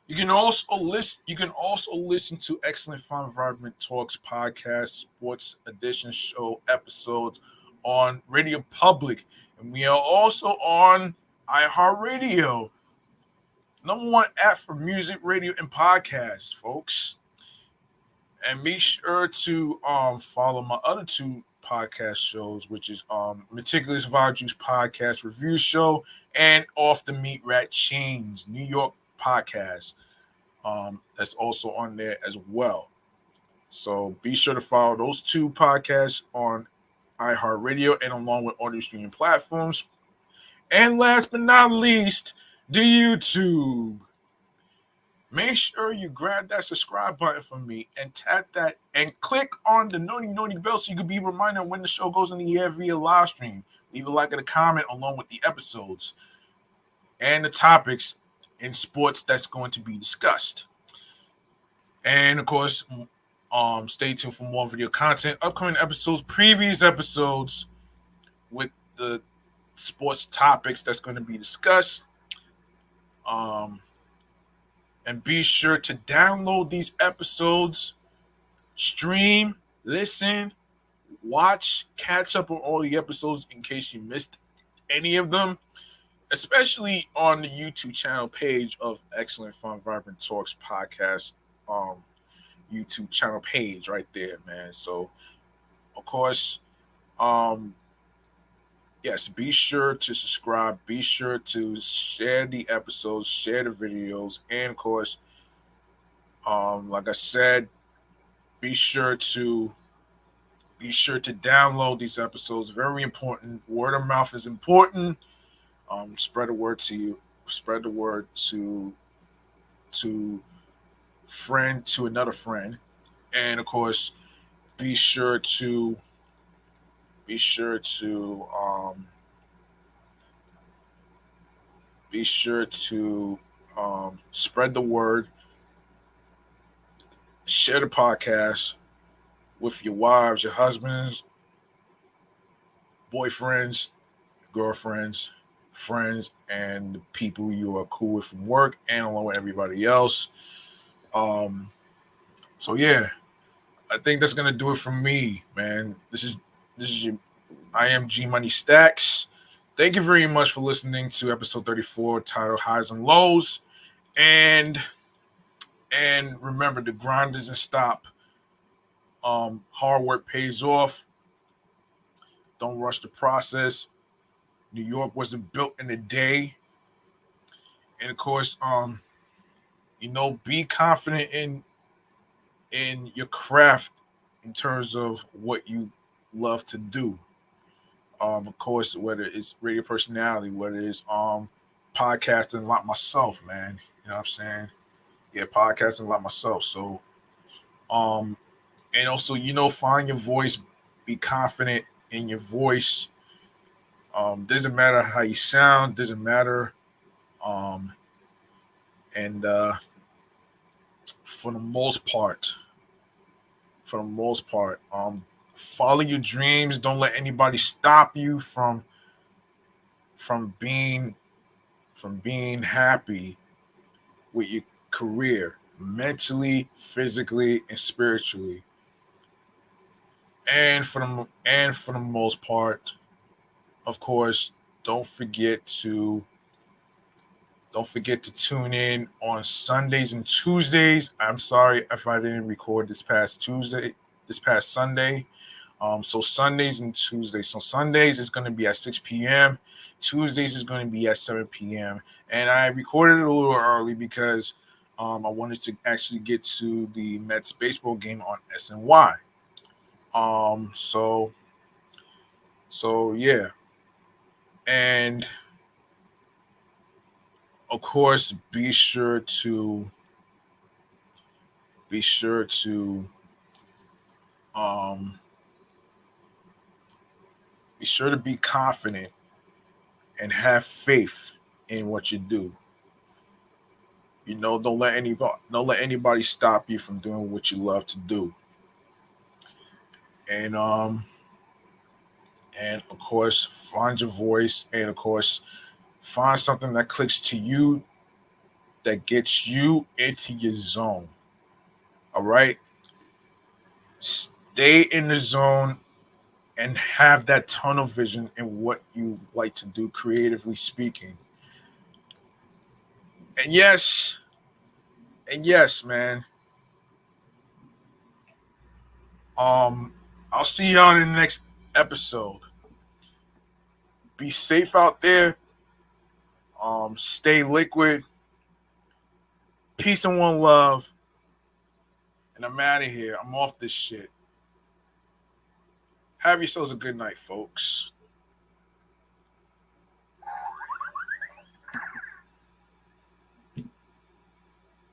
you can also listen to Excellent Fun Vibrant Talks podcast sports edition show episodes on Radio Public, and we are also on iHeartRadio, number one app for music, radio, and podcasts, folks. And make sure to follow my other two podcast shows, which is Meticulous Vibe Juice Podcast Review Show and Off the Meat Rat Chains New York Podcast. That's also on there as well. So be sure to follow those two podcasts on iHeartRadio and along with audio streaming platforms. And last but not least, the YouTube. Make sure you grab that subscribe button from me and tap that and click on the noti bell so you can be reminded when the show goes in the air via live stream. Leave a like and a comment along with the episodes and the topics in sports that's going to be discussed. And of course, stay tuned for more video content, upcoming episodes, previous episodes with the sports topics that's going to be discussed. And be sure to download these episodes, stream, listen, watch, catch up on all the episodes in case you missed any of them, especially on the YouTube channel page of Excellent Fun Vibrant Talks podcast YouTube channel page right there, man. So, of course, yes, be sure to subscribe. Be sure to share the episodes, share the videos, and of course, like I said, be sure to download these episodes. Very important. Word of mouth is important. Spread the word to you. Spread the word to friend to another friend, and of course, be sure to spread the word. share the podcast with your wives, your husbands, boyfriends, girlfriends, friends, and the people you are cool with from work, and along with everybody else. Um, so yeah, I think that's gonna do it for me, man. This is your I am G Money Stacks. Thank you very much for listening to episode 34, titled Highs and Lows. And remember, the grind doesn't stop. Hard work pays off. Don't rush the process. New York wasn't built in a day. And of course, be confident in your craft in terms of what you love to do. Of course, whether it's radio personality, whether it's podcasting like myself, man. You know what I'm saying? Yeah, podcasting like myself. So and also, find your voice, be confident in your voice. Doesn't matter how you sound, doesn't matter. Um and for the most part, follow your dreams. Don't let anybody stop you from being happy with your career, mentally, physically, and spiritually. And for the most part, of course, don't forget to tune in on Sundays and Tuesdays. I'm sorry if I didn't record this past Sunday. So Sundays and Tuesdays. So Sundays is going to be at 6 p.m. Tuesdays is going to be at 7 p.m. And I recorded it a little early because I wanted to actually get to the Mets baseball game on SNY. So yeah, and of course, be sure to um be confident and have faith in what you do. Don't let anybody stop you from doing what you love to do. And of course, find your voice, and of course, find something that clicks to you, that gets you into your zone. All right, stay in the zone and have that tunnel vision in what you like to do, creatively speaking. And yes, man. Um, I'll see y'all in the next episode. Be safe out there. Stay liquid. Peace and one love. And I'm out of here. I'm off this shit. Have yourselves a good night, folks.